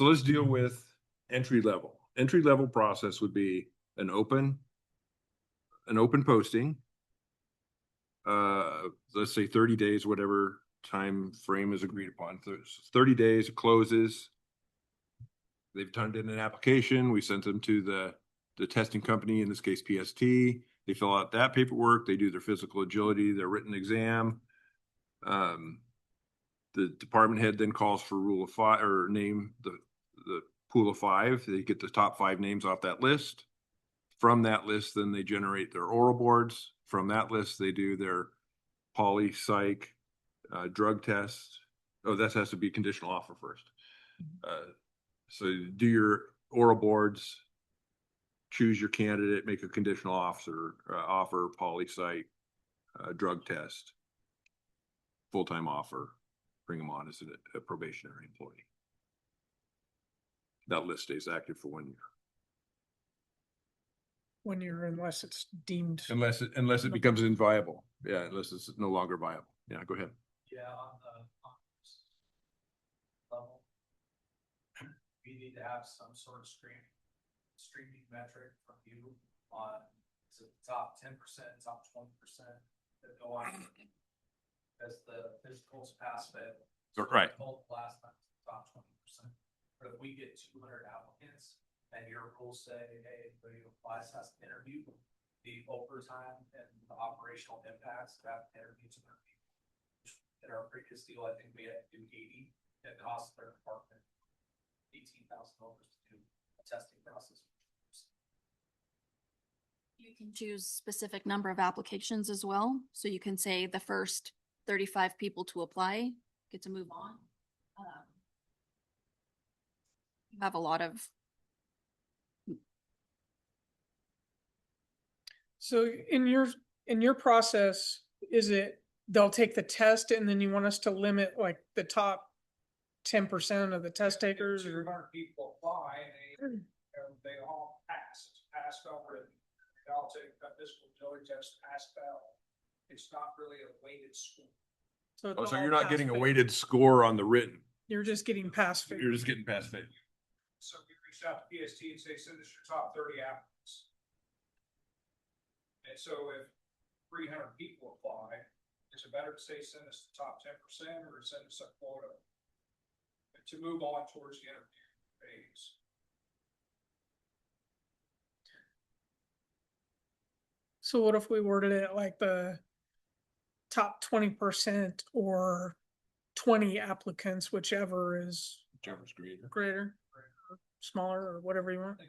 let's deal with entry level. Entry level process would be an open posting. Let's say 30 days, whatever time frame is agreed upon. 30 days, it closes. They've turned in an application. We sent them to the testing company, in this case PST. They fill out that paperwork. They do their physical agility, their written exam. The department head then calls for rule of five, or name the pool of five. They get the top 5 names off that list. From that list, then they generate their oral boards. From that list, they do their poly, psych, drug test. Oh, that has to be conditional offer first. So do your oral boards, choose your candidate, make a conditional offer, poly, psych, drug test, full-time offer, bring them on as a probationary employee. That list stays active for 1 year. 1 year, unless it's deemed. Unless it becomes inviable. Yeah, unless it's no longer viable. Yeah, go ahead. Yeah, on this level. We need to have some sort of streaming metric from you on the top 10%, top 20% that go on. As the physicals pass fail. Right. Last time, top 20%. But if we get 200 applicants and your rules say, hey, anybody who applies has to interview, the overtime and the operational impacts of that interview to their people. In our previous deal, I think we had to do 80 and it cost their department $18,000 to do a testing process. You can choose specific number of applications as well. So you can say the first 35 people to apply get to move on. You have a lot of. So in your process, is it, they'll take the test and then you want us to limit like the top 10% of the test takers, or? 200 people apply and they all pass over it. They all take a physical agility test, pass fail. It's not really a weighted score. So Oh, it's so all you're not pass getting a fail. weighted score on the written. You're just getting pass fail. You're just getting past fail. So we reached out to PST and say, send us your top 30 applicants. And so if 300 people apply, is it better to say send us the top 10% or send us a quota to move on towards the interview phase? So what if we worded it like the top 20% or 20 applicants, whichever is Whichever's greater. greater? smaller or whatever you want?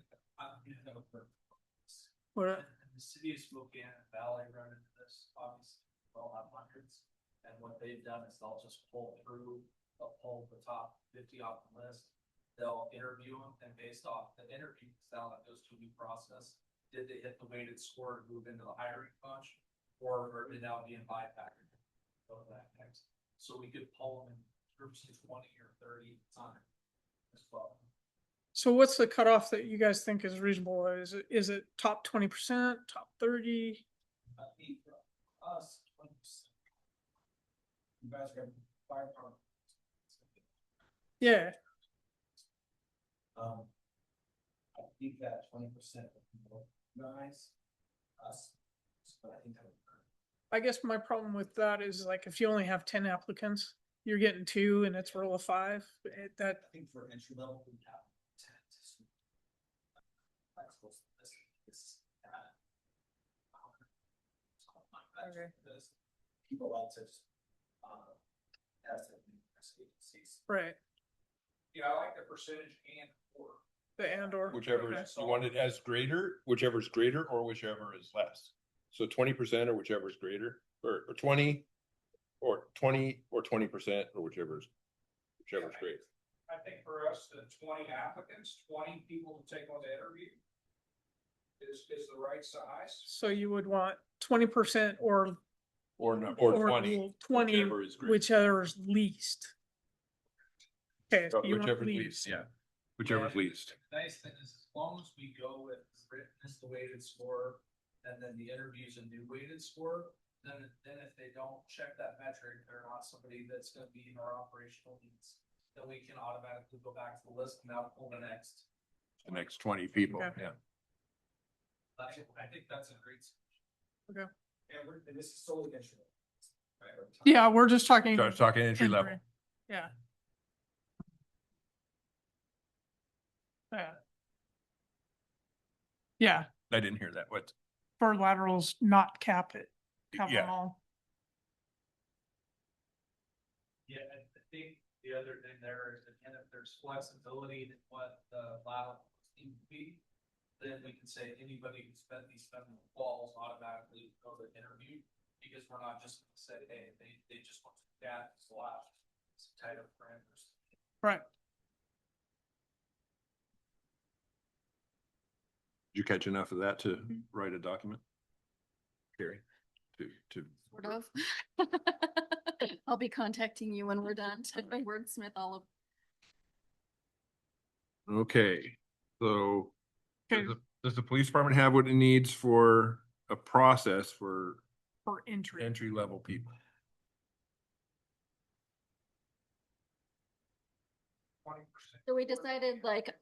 What, And the city of Spokane and Valley run into this, obviously, they'll have hundreds. And what they've done is they'll just they'll pull the top 50 off the list. They'll interview them, and based off the interview style that goes to a new process, did they hit the weighted score to move into the hiring bunch? Or are they now being bypassed? Go to that next. So we could pull them in groups of 20 or 30 time as well. so what's the cutoff that you guys think is reasonable? Is it top 20%, top 30? I think for us, 20%. You guys got fire department. Yeah, I think that 20% would be more nice, us, but I think that would. I guess my problem with that is like, if you only have 10 applicants, you're getting 2 and it's roll of 5. That, I think for entry level, we have 10 to swim. That's close to this, Okay. Because people like to, as the agencies. right, Yeah, I like the percentage and or. the and or. Whichever, Okay. you want it as greater, whichever's greater or whichever is less. So 20% or whichever is greater, or 20 or 20% or whichever's greater. I think for us, the 20 applicants, 20 people to take on the interview is the right size. So you would want 20% or Or no, or 20, 20, whichever is greater. whichever is least. Okay, so you want Whichever's least, yeah, whichever's least. Nice thing is, as long as we go with written as the weighted score, and then the interview's a new weighted score, then if they don't check that metric, they're not somebody that's gonna be in our operational needs. Then we can automatically go back to the list and now pull the next. The next 20 people, Okay. yeah. I think that's a great solution. And this is solely entry level. Right? Or top. Yeah, we're just talking. So I was talking entry level. Yeah. Yeah. Yeah, I didn't hear that. What? for laterals, not cap it, cap them Yeah. all. Yeah, and I think the other thing there is, again, if there's flexibility in what the lateral seems to be, then we can say anybody who spent these balls automatically go to interview, because we're not just gonna say, hey, they just want to that slash some type of parameters. Right. Did you catch enough of that to write a document? Carrie, to. Sort of. I'll be contacting you when we're done to wordsmith all of. Okay, so Okay, does the police department have what it needs for a process for for entry. entry level people? 20%. So we decided like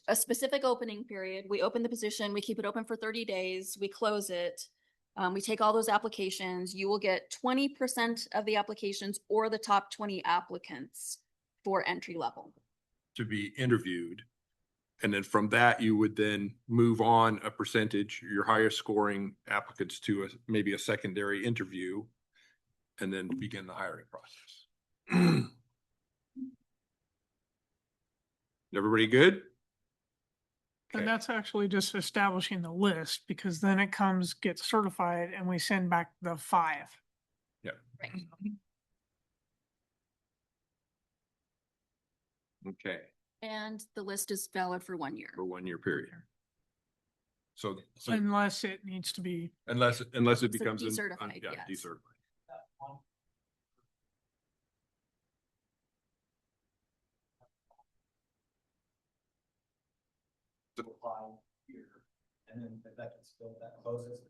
a specific opening period. We open the position, we keep it open for 30 days, we close it. We take all those applications. You will get 20% of the applications or the top 20 applicants for entry level. To be interviewed. And then from that, you would then move on a percentage, your highest scoring applicants to maybe a secondary interview. And then begin the hiring process. Everybody good? And Okay. that's actually just establishing the list, because then it gets certified and we send back the 5. Right. Okay, And the list is valid for 1 year. for 1 year period. So Unless it needs to be, unless it becomes. Decertified, Yeah, yes. decertified. That one. Apply here, and then that gets filled, that closes.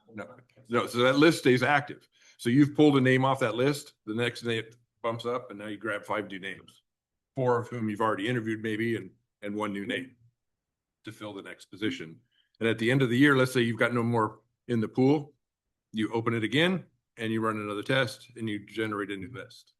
and No, no, so that list stays active. So you've pulled a name off that list, the next day it bumps up and now you grab 5 new names. 4 of whom you've already interviewed maybe and 1 new name to fill the next position. And at the end of the year, let's say you've got no more in the pool, you open it again and you run another test and you generate a new list.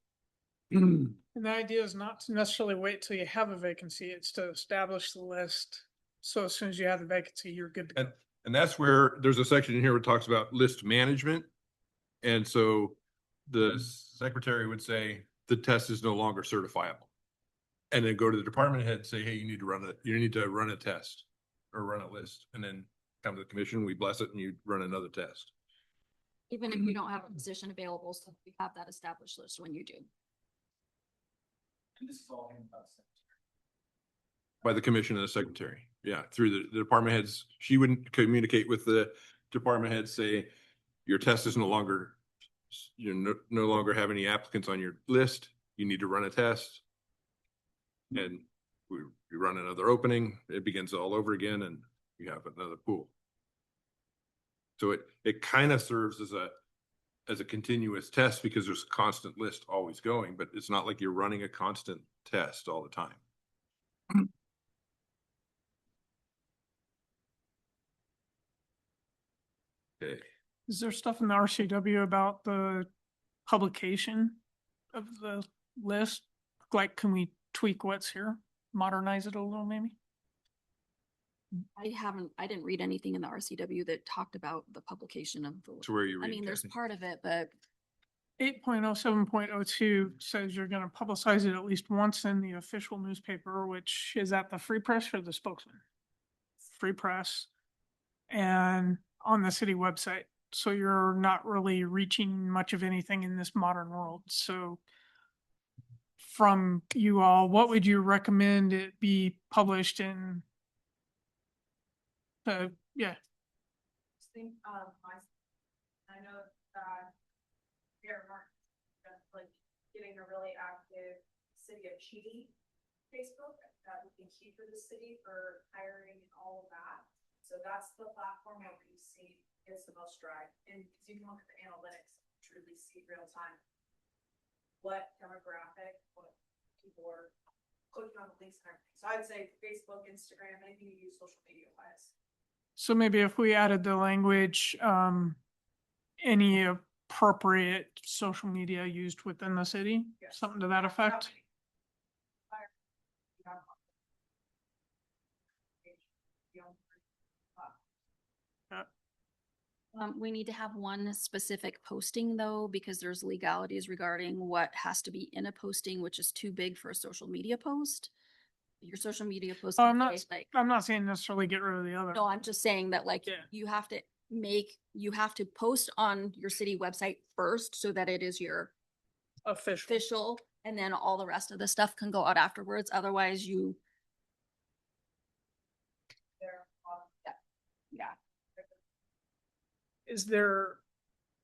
and the idea is not to necessarily wait till you have a vacancy, it's to establish the list. So as soon as you have the vacancy, you're good to go. And that's where there's a section in here where it talks about list management. And so the secretary would say the test is no longer certifiable. And then go to the department head and say, hey, you need to run a test or run a list, and then come to the commission, we bless it, and you run another test. Even if you don't have a position available, so we have that established list when you do. And this is all in about secretary. By the commission and the secretary. Yeah, through the department heads. She wouldn't communicate with the department head, say, your test is no longer, no longer have any applicants on your list. You need to run a test. And we run another opening, it begins all over again, and you have another pool. So it kind of serves as a continuous test because there's a constant list always going, but it's not like you're running a constant test all the time. Okay. Is there stuff in the RCW about the publication of the list? Like, can we tweak what's here, modernize it a little maybe? I didn't read anything in the RCW that talked about the publication of the. So where are you I reading? mean, there's Kathy? part of it, but 8.07.02 says you're gonna publicize it at least once in the official newspaper, which is at the Free Press or the Spokesman? Free Press and on the city website. So you're not really reaching much of anything in this modern world. So from you all, what would you recommend it be published in? Yeah, Think, I know that Mayor Martin, like, getting a really active City of Cheney Facebook, that would be key for the city for hiring and all of that. So that's the platform where we see gets the most drive, and you can look at the analytics, truly see real time what demographic, what people are clicking on the links and everything. So I'd say Facebook, Instagram, anything you use social media wise. so maybe if we added the language, any appropriate social media used within the city, Yes. something to that effect? we need to have one specific posting though, because there's legalities regarding what has to be in a posting, which is too big for a social media post. Your social media post. Oh, can say, like, I'm not saying necessarily get rid of the other. no, I'm just saying that like, Yeah. you have to post on your city website first so that it is your official, and then all the rest of the stuff can go out afterwards. Otherwise you. Yeah. Is there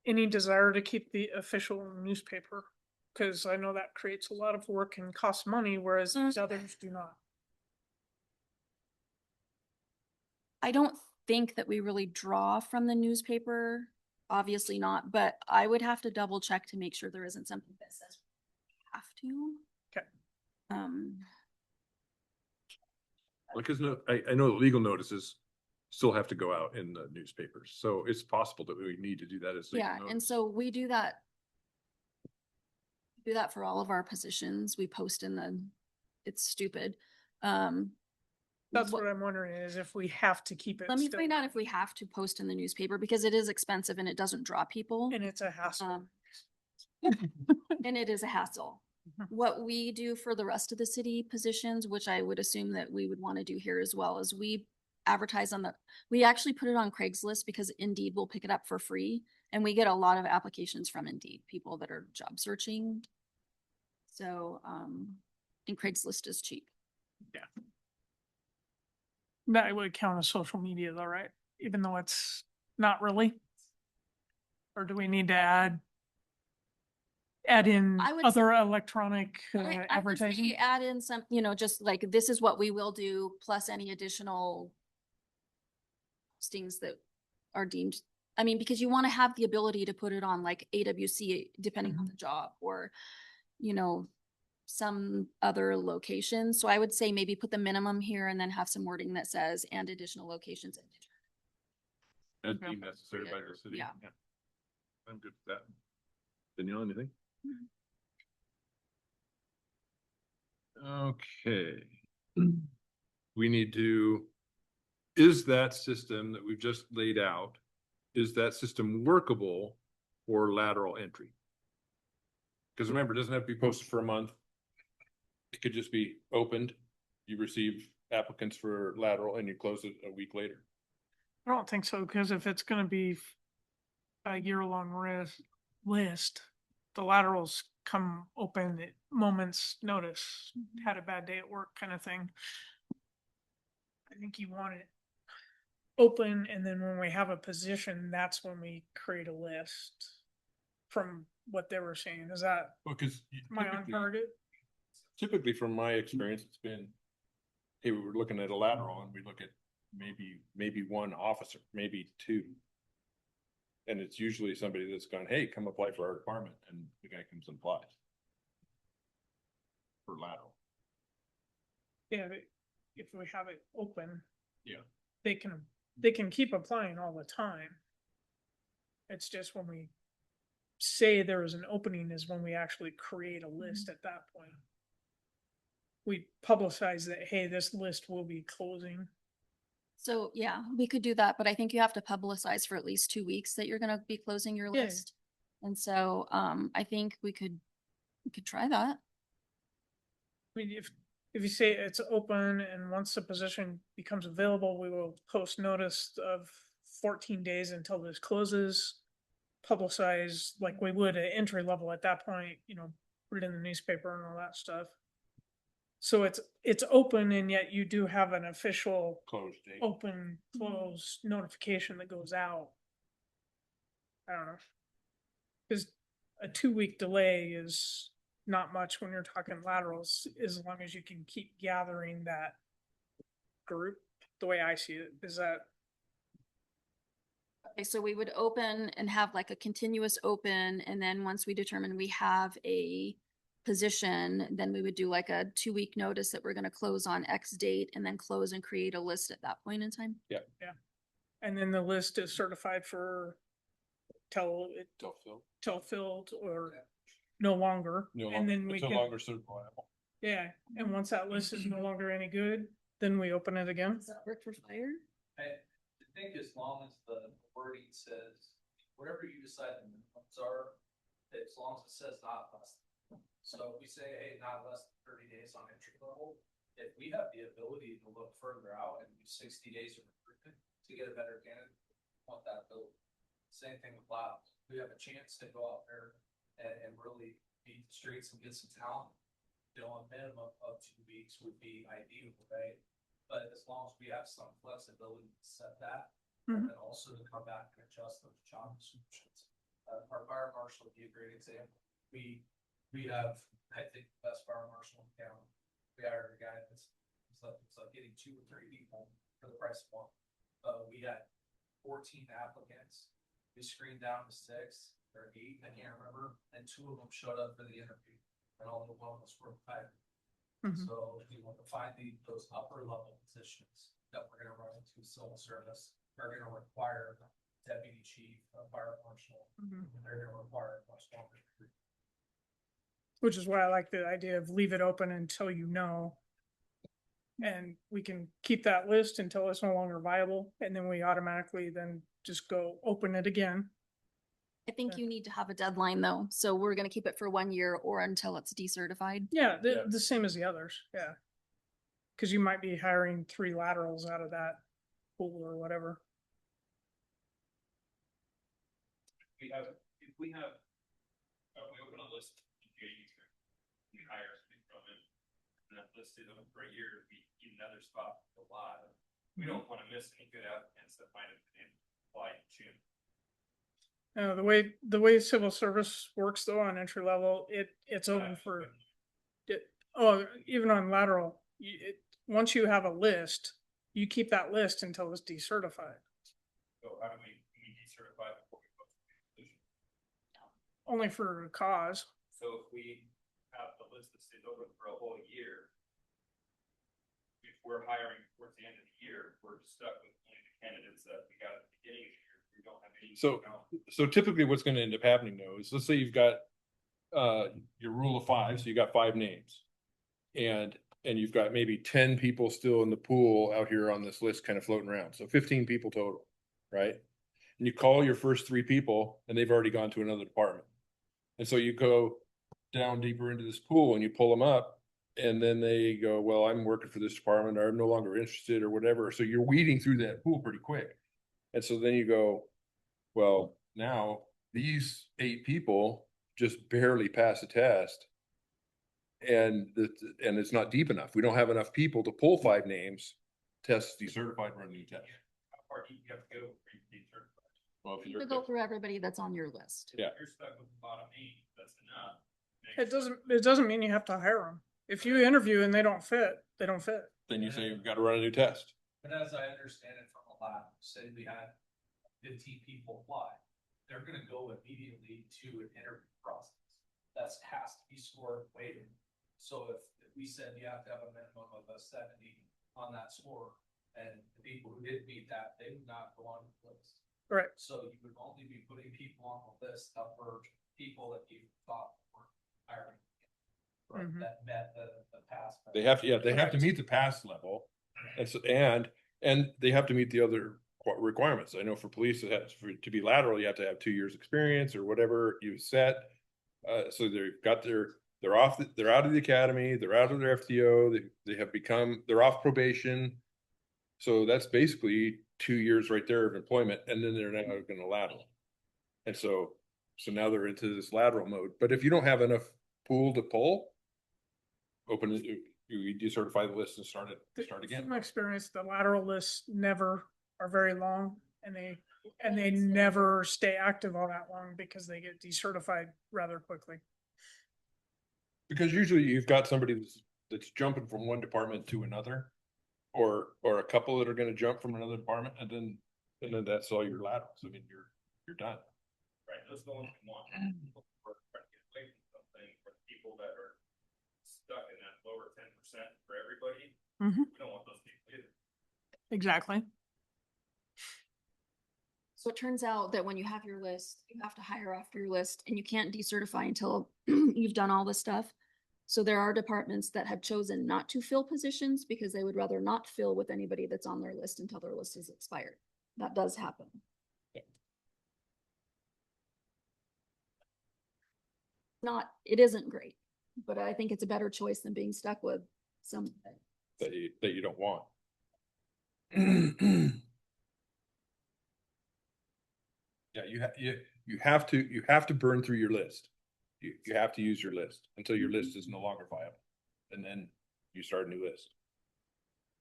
any desire to keep the official newspaper? Because I know that creates a lot of work and costs money, whereas these others do not. I don't think that we really draw from the newspaper, obviously not, but I would have to double check to make sure there isn't something that says we have to. Okay. Because I know the legal notices still have to go out in the newspapers, so it's possible that we need to do that as. legal Yeah, and notice. so we do that. Do that for all of our positions. We post in it's stupid. That's what I'm wondering is if we have to keep it. Let me still. find out if we have to post in the newspaper because it is expensive and it doesn't draw people. And it's a hassle. And it is a hassle. What we do for the rest of the city positions, which I would assume that we would want to do here as well, is we advertise we actually put it on Craigslist because Indeed will pick it up for free. And we get a lot of applications from Indeed, people that are job searching. So, and Craigslist is cheap. Yeah. That would count as social media though, right? Even though it's not really? Or do we need to add in I would other electronic I would say advertising? add in some, just like, this is what we will do, plus any additional postings that are deemed, I mean, because you want to have the ability to put it on like AWC, depending on the job, or, some other location. So I would say maybe put the minimum here and then have some wording that says, and additional locations. That's Okay. deemed necessary by the city. Yeah. I'm good with that. Danielle, anything? Okay. We need to, is that system that we've just laid out, is that system workable for lateral entry? Because remember, it doesn't have to be posted for a month. It could just be opened, you receive applicants for lateral and you close it a week later. I don't think so, because if it's gonna be a year-long list, the laterals come open at moment's notice, had a bad day at work kind of thing. I think you want it open, and then when we have a position, that's when we create a list. From what they were saying, is that, Because am I on target? typically from my experience, it's been, hey, we were looking at a lateral and we look at maybe one officer, maybe two. And it's usually somebody that's gone, hey, come apply for our department, and the guy comes and applies. For lateral. Yeah, if we have it open. Yeah. They can keep applying all the time. It's just when we say there is an opening is when we actually create a list at that point. We publicize that, hey, this list will be closing. So, yeah, we could do that, but I think you have to publicize for at least 2 weeks that you're gonna be closing your Yeah. list. And so, I think we could try that. I mean, if you say it's open and once the position becomes available, we will post notice of 14 days until this closes. Publicize like we would at entry level at that point, put it in the newspaper and all that stuff. So it's open, and yet you do have an official Closed date. open, close notification that goes out. I don't know. Cause a 2-week delay is not much when you're talking laterals, as long as you can keep gathering that group, the way I see it, is that. Okay, so we would open and have like a continuous open, and then once we determine we have a position, then we would do like a 2-week notice that we're gonna close on X date, and then close and create a list at that point in time. And then the list is certified for till filled or no longer. And then we It's no can, longer certifiable. yeah, and once that list is no longer any good, then we open it again. Does that work for fire? I think as long as the wording says, whatever you decide the minimums are, as long as it says not less. So if we say, hey, not less than 30 days on entry level, if we have the ability to look further out and do 60 days of recruitment to get a better candidate, we want that ability. Same thing with labs. We have a chance to go out there and really beat the streets and get some talent. A minimum of 2 weeks would be ideal, right? But as long as we have some flexibility to set that, and then also to come back and adjust those job descriptions. Our fire marshal would be a great example. We have, I think, the best fire marshal in town. We hired a guy it's like getting 2 or 3 people for the price of one. We had 14 applicants. We screened down to 6 or 8, I can't remember, and 2 of them showed up for the interview, and all the one was for hired. So if you want to find those upper level positions that we're gonna run into civil service, are gonna require deputy chief, fire marshal, and they're gonna require much longer. Which is why I like the idea of leave it open until you know. And we can keep that list until it's no longer viable, and then we automatically then just go open it again. I think you need to have a deadline though, so we're gonna keep it for 1 year or until it's decertified. Yeah, the same as the others, yeah. Cause you might be hiring 3 laterals out of that pool or whatever. If we open a list in January, we hire somebody from it, and that list is open for a year, we get another spot for live. We don't want to miss any good applicants that might have been applied in June. The way civil service works though on entry level, it's open for, even on lateral, once you have a list, you keep that list until it's decertified. So how do we decertify before we post the position? Only for a cause. So if we have the list that stays open for a whole year, if we're hiring towards the end of the year, we're stuck with only the candidates that we got at the beginning of the year. We don't have any. So typically what's gonna end up happening though is, let's say you've got your rule of 5, so you got 5 names. And you've got maybe 10 people still in the pool out here on this list kind of floating around. So 15 people total, right? And you call your first 3 people and they've already gone to another department. And so you go down deeper into this pool and you pull them up And then they go, well, I'm working for this department, or I'm no longer interested or whatever. So you're weeding through that pool pretty quick. And so then you go, well, now these 8 people just barely pass a test. And it's not deep enough. We don't have enough people to pull 5 names, test, decertified, run a new test. How far do you have to go for you to be certified? Well, if You you're, could go through everybody that's on your list. Yeah. If you're stuck with the bottom 8, that's enough. It doesn't mean you have to hire them. If you interview and they don't fit, they don't fit. then you say you've got to run a new test. But as I understand it from a lab, say we had 15 people apply, they're gonna go immediately to an interview process. That has to be scored weighted. So if we said you have to have a minimum of a 70 on that score, and the people who didn't meet that, they would not go on the list. Right. So you would only be putting people on the list that were people that you thought were hiring. Mhm. That met the pass. They have to, yeah, they have to meet the pass level. And so, and they have to meet the other requirements. I know for police, it has, to be lateral, you have to have 2 years experience or whatever you set. So they've got they're off, they're out of the academy, they're out of their FTO, they have become, they're off probation. So that's basically 2 years right there of employment, and then they're now gonna lateral. And so now they're into this lateral mode. But if you don't have enough pool to pull, open it, you decertify the list and start again. From my experience, the lateral lists never are very long, and they never stay active all that long because they get decertified rather quickly. Because usually you've got somebody that's jumping from one department to another, or a couple that are gonna jump from another department, and then that's all your laterals. I mean, you're done. Right, those are the ones we want. We're trying to get away from something for the people that are stuck in that lower 10% for everybody. Mhm. We don't want those people either. Exactly. So it turns out that when you have your list, you have to hire after your list, and you can't decertify until you've done all this stuff. So there are departments that have chosen not to fill positions because they would rather not fill with anybody that's on their list until their list is expired. That does happen. It isn't great, but I think it's a better choice than being stuck with something. That you don't want. Yeah, you have to burn through your list. You have to use your list until your list is no longer viable. And then you start a new list.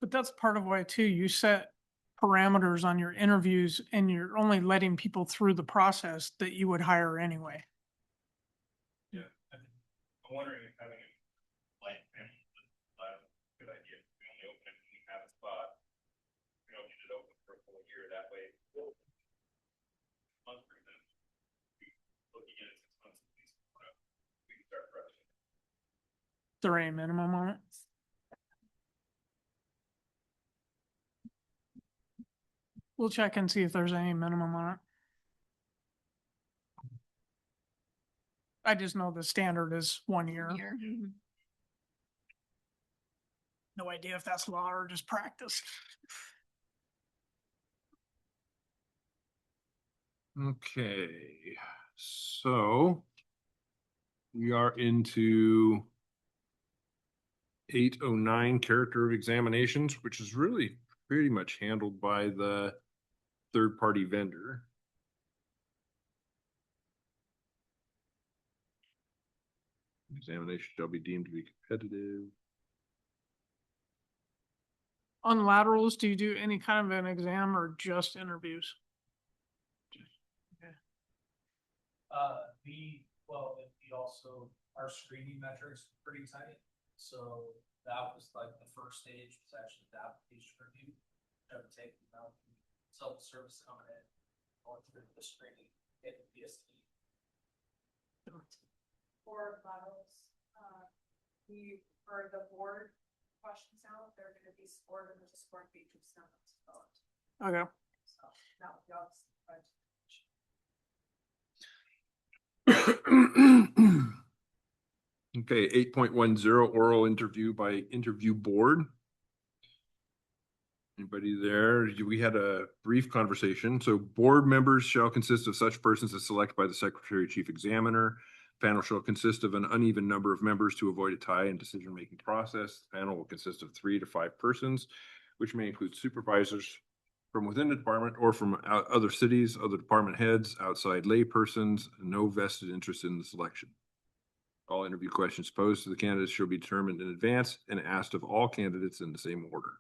But that's part of why too, you set parameters on your interviews and you're only letting people through the process that you would hire anyway. Yeah, I'm wondering if having a blank family is a good idea. We only open it when we have a spot. We don't need it open for a full year, that way. Month for them. Looking at it 6 months, at least, we can start fresh. Is there any minimum on it? We'll check and see if there's any minimum on it. I just know the standard is 1 year. Here. No idea if that's law or just practice. Okay, so we are into 809 character of examinations, which is really pretty much handled by the third-party vendor. Examination shall be deemed to be competitive. On laterals, do you do any kind of an exam or just interviews? We also, our screening metrics are pretty tight. So that was like the first stage was actually the application review. Never taken out self-service coming in, going through the screening, get the PST. For laterals, for the board questions out, they're gonna be scored and there's a scoring matrix now that's developed. Okay. So that would be obviously. Okay, 8.10 oral interview by interview board. Anybody there? We had a brief conversation. So board members shall consist of such persons as selected by the Secretary Chief Examiner. Panel shall consist of an uneven number of members to avoid a tie in decision-making process. The panel will consist of 3 to 5 persons, which may include supervisors from within the department or from other cities, other department heads, outside lay persons, no vested interest in the selection. All interview questions posed to the candidates shall be determined in advance and asked of all candidates in the same order.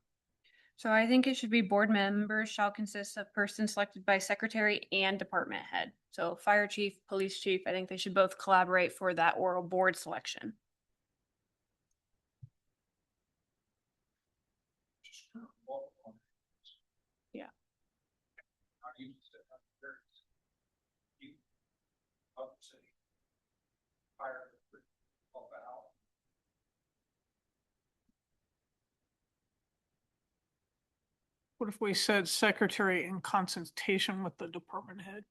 So I think it should be board members shall consist of persons selected by secretary and department head. So fire chief, police chief, I think they should both collaborate for that oral board selection. Yeah. What if we said secretary in consultation with the department head?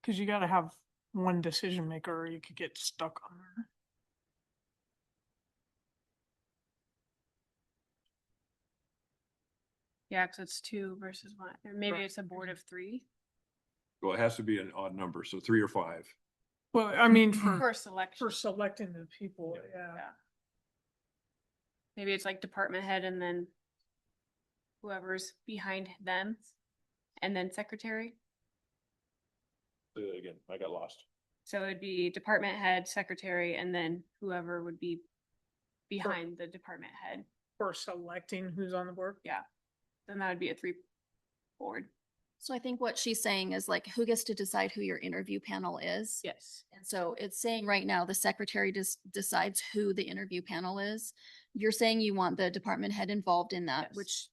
Cause you gotta have one decision maker or you could get stuck on there. Yeah, because it's 2 versus 1, or maybe it's a board of 3 Well, it has to be an odd number, so 3 or 5. Well, I mean, for for selection. selecting the people, yeah. Yeah. Maybe it's like department head and then whoever's behind them, and then secretary. Again, I got lost. So it'd be department head, secretary, and then whoever would be behind the department head. For selecting who's on the board. Yeah. Then that would be a 3 board. So I think what she's saying is like, who gets to decide who your interview panel is? Yes. And so it's saying right now, the secretary decides who the interview panel is. You're saying you want the department head involved in that, Yes. which,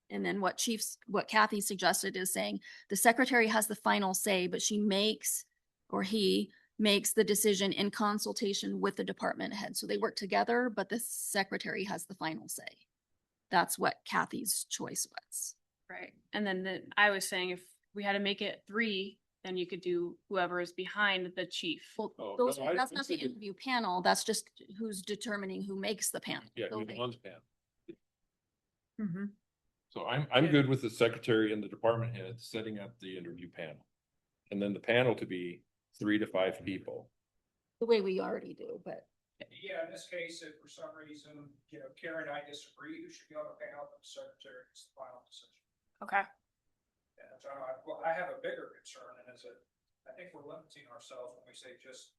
and then what Kathy suggested is saying the secretary has the final say, but she makes, or he makes the decision in consultation with the department head. So they work together, but the secretary has the final say. That's what Kathy's choice was. Right. And then I was saying if we had to make it 3, then you could do whoever is behind the chief. Well, Oh, those, no, that's I'm not the thinking- interview panel. That's just who's determining who makes the panel. Yeah, So who's they- on the panel. Mm-hmm. So I'm Yeah. good with the secretary and the department head setting up the interview panel. And then the panel to be 3 to 5 people. The way we already do, but Yeah, in this case, if for some reason, you know, Karen and I disagree, who should be on the panel, the secretary is the final decision. Okay. And so I have a bigger concern, and is that I think we're limiting ourselves when we say just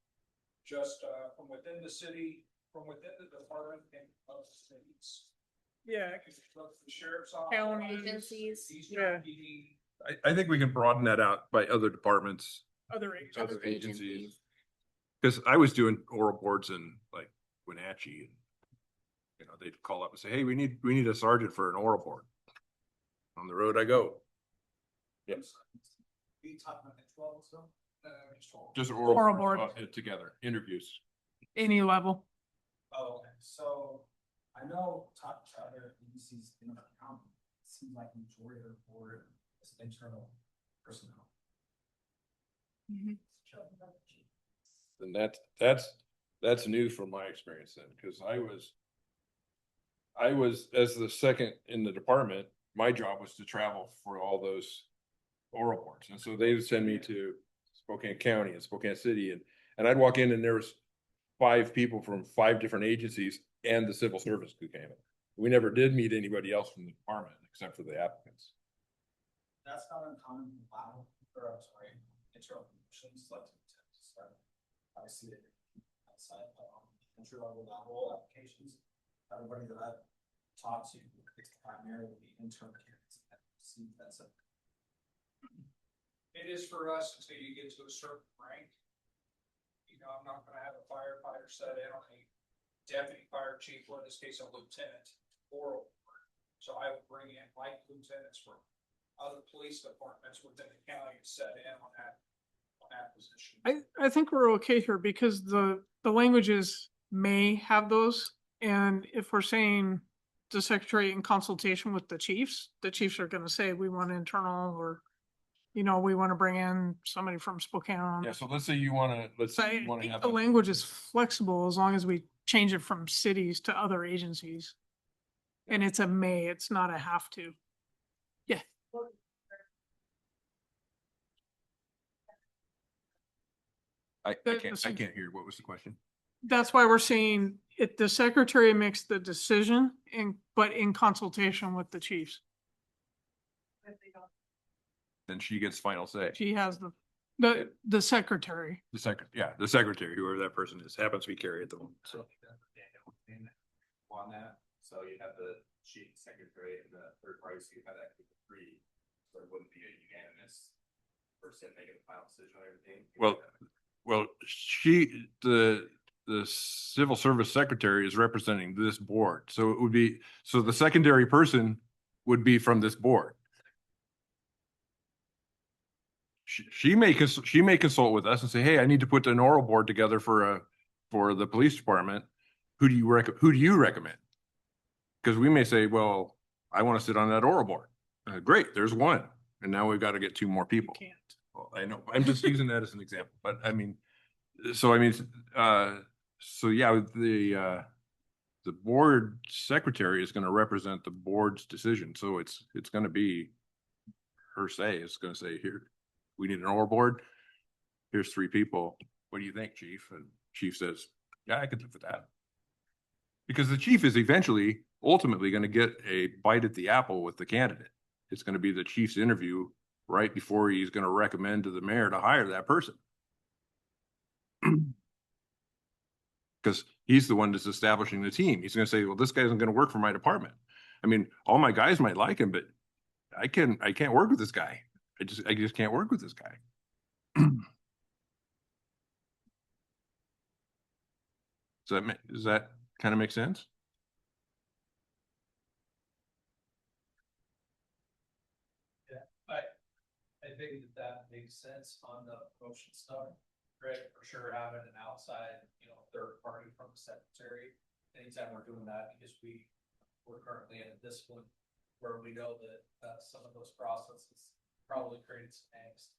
from within the city, from within the department and of the cities. Yeah. The sheriff's office. Counties, agencies. Yeah. PD. I think we can broaden that out by other departments, Other agencies. other agencies. Cause I was doing oral boards in like Wenatchee. You know, they'd call up and say, hey, we need a sergeant for an oral board. On the road I go. Yes, We talked about the 12, so. just oral. Oral boards, board. Together, interviews. Any level. Oh, okay, so I know talking to other agencies in the county, it seems like majority of the board is internal personnel. And that's new from my experience then, because I was, as the second in the department, my job was to travel for all those oral boards. And so they would send me to Spokane County and Spokane City and I'd walk in and there was 5 people from 5 different agencies and the civil service who came in. We never did meet anybody else from the department except for the applicants. That's not uncommon in Wow, or I'm sorry, internal promotions like to start. I see it outside, entry level applications. Everybody that I've talked to, it's primarily internal candidates. See, that's a. It is for us until you get to a certain rank. You know, I'm not gonna have a firefighter set in on a deputy fire chief, or in this case, a lieutenant or a. So I would bring in like lieutenants from other police departments within the county to set in on that position. I think we're okay here because the languages may have those. And if we're saying the secretary in consultation with the chiefs are gonna say, we want internal or, you know, we want to bring in somebody from Spokane. Yeah, so let's say you wanna, let's So say I you wanna think have. the a- language is flexible as long as we change it from cities to other agencies. And it's a may, it's not a have to. Yeah. I The- can't, the I sec- can't hear. What was the question? That's why we're saying it, the secretary makes the decision but in consultation with the chiefs. Then she gets final say. She has the secretary. The secretary, whoever that person is, happens to be Carrie at the moment, so. On that, so you have the chief secretary and the third party, so you have that three, so it wouldn't be a unanimous person making the final decision on everything. Well, the civil service secretary is representing this board, so it would be, so the secondary person would be from this board. She may consult with us and say, hey, I need to put an oral board together for the police department. Who do you recommend? Because we may say, well, I want to sit on that oral board. Great, there's one. And now we've got to get two more people. Can't. Well, I know, I'm just using that as an example, but I mean, so yeah, the board secretary is going to represent the board's decision. So it's going to be her say. It's going to say, here, we need an oral board. Here's three people. What do you think, chief? And chief says, yeah, I could live with that. Because the chief is ultimately going to get a bite at the apple with the candidate. It's going to be the chief's interview right before he's going to recommend to the mayor to hire that person. Because he's the one that's establishing the team. He's going to say, well, this guy isn't going to work for my department. I mean, all my guys might like him, but I can't work with this guy. I just can't work with this guy. Does that kind of make sense? I think that makes sense on the promotion stuff. Right, for sure, having an outside, third party from the secretary, anytime we're doing that, because we're currently in a discipline where we know that, some of those processes probably created some angst.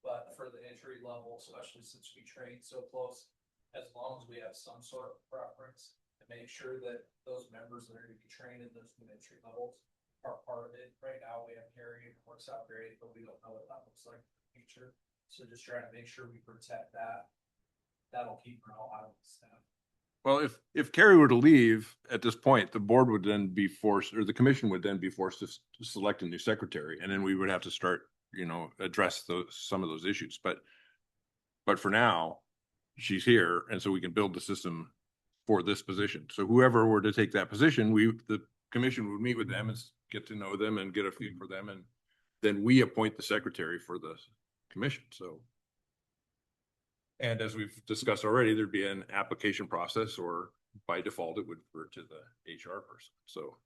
But for the entry level, especially since we train so close, as long as we have some sort of preference to make sure that those members that are gonna be trained in those new entry levels are part of it. Right now, we have Harry, it works out great, but we don't know what that looks like in the future. So just trying to make sure we protect that. That'll keep morale out of the staff. Well, if Carrie were to leave at this point, the board would then be forced, or the commission would then be forced to select a new secretary, and then we would have to start, address some of those issues. But for now, she's here, and so we can build the system for this position. So whoever were to take that position, the commission would meet with them and get to know them and get a feel for them, and then we appoint the secretary for the commission. So, and as we've discussed already, there'd be an application process, or by default, it would refer to the HR person. So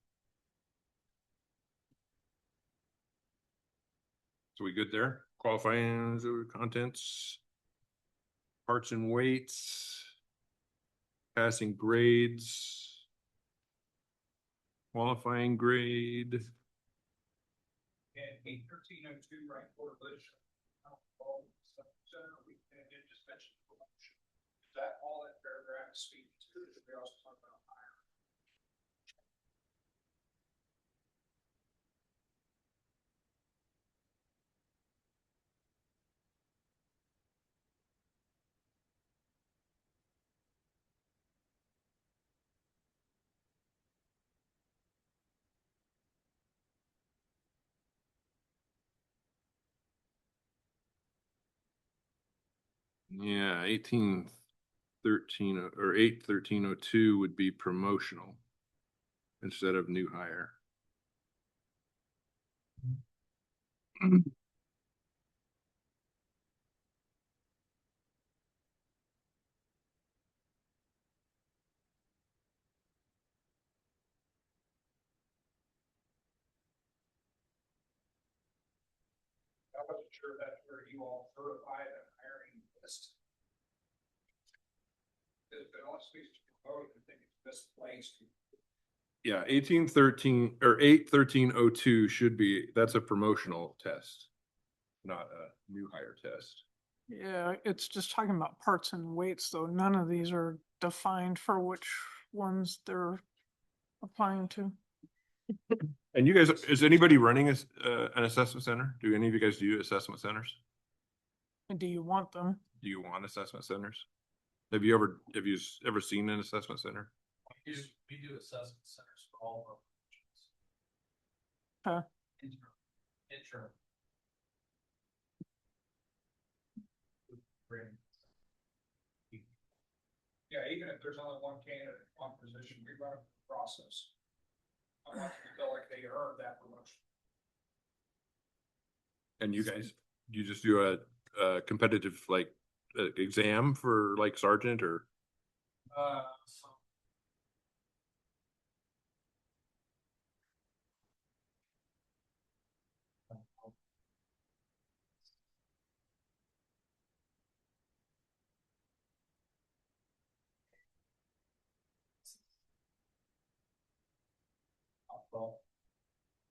we good there? Qualifying contents, parts and weights, passing grades, qualifying grade. And 81302, right, for Bush. We just mentioned promotion. Is that all that paragraph speaks to? We also talk about hiring. Yeah, 1813 or 81302 would be promotional instead of new hire. I wasn't sure that's where you all certify the hiring list. If it all speaks to promote, I think it's misplaced. Yeah, 1813 or 81302 should be, that's a promotional test, not a new hire test. Yeah, it's just talking about parts and weights, though. None of these are defined for which ones they're applying to. And you guys, is anybody running an assessment center? Do any of you guys do assessment centers? And do you want them? Do you want assessment centers? Have you ever seen an assessment center? We do assessment centers for all of our. Huh. Interim. Yeah, even if there's only one candidate, one position, we run a process. I want them to feel like they earned that promotion. And you just do a competitive like exam for like sergeant or? So Well,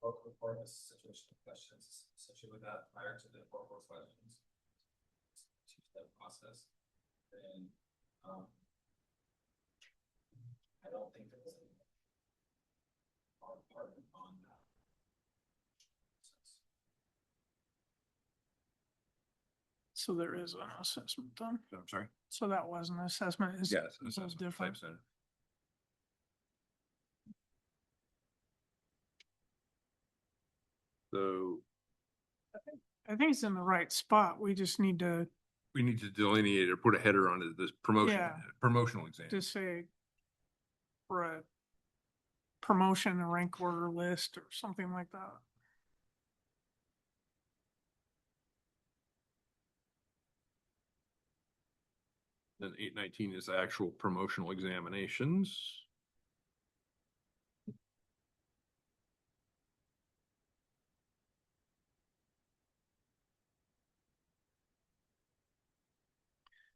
local report is situational questions associated with that prior to the local questions. Teach that process. And, I don't think there was any. Our department on that. So there is an assessment done. I'm sorry? So that was an assessment. Is Yes. is Assessment different. type center. So I think it's in the right spot. We just need to we need to delineate or put a header on it, this promotion, Yeah. promotional exam. just say for a promotion, a rank order list or something like that. Then 819 is actual promotional examinations.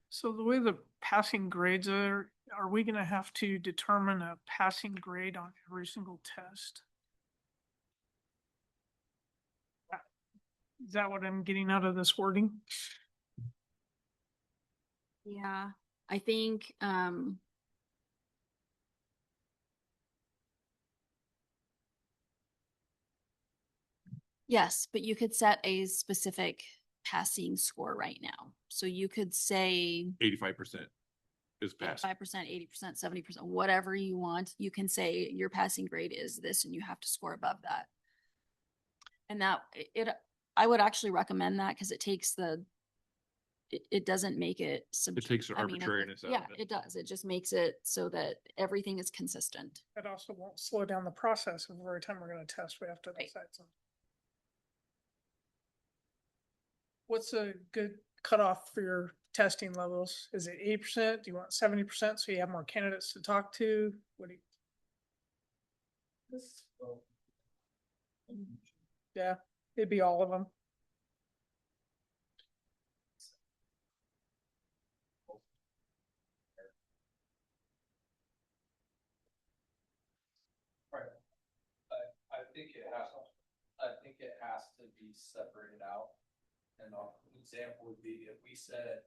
So the way the passing grades are we gonna have to determine a passing grade on every single test? Is that what I'm getting out of this wording? Yeah, I think, yes, but you could set a specific passing score right now. So you could say 85% is passed. 5%, 80%, 70%, whatever you want. You can say your passing grade is this and you have to score above that. And that I would actually recommend that because it takes it doesn't make it. It takes the I mean, arbitrariness out yeah, of it. it does. It just makes it so that everything is consistent. That also won't slow down the process of every time we're gonna test, we have to Right. decide something. What's a good cutoff for your testing levels? Is it 80%? Do you want 70% so you have more candidates to talk to? What do you? Yeah, it'd be all of them. I think it has to be separated out. And an example would be if we said,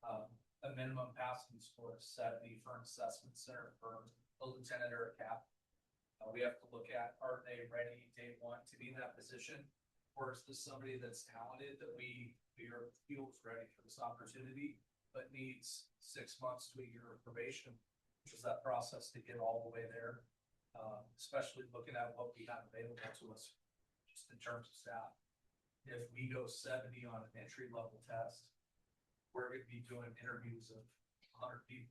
a minimum passing score of 70 for an assessment center for a lieutenant or a captain. We have to look at, are they ready day one to be in that position? Or is this somebody that's talented that we feels ready for this opportunity, but needs 6 months to a year of probation, which is that process to get all the way there. Especially looking at what we have available to us, just in terms of staff. If we go 70 on an entry level test, we're gonna be doing interviews of 100 people.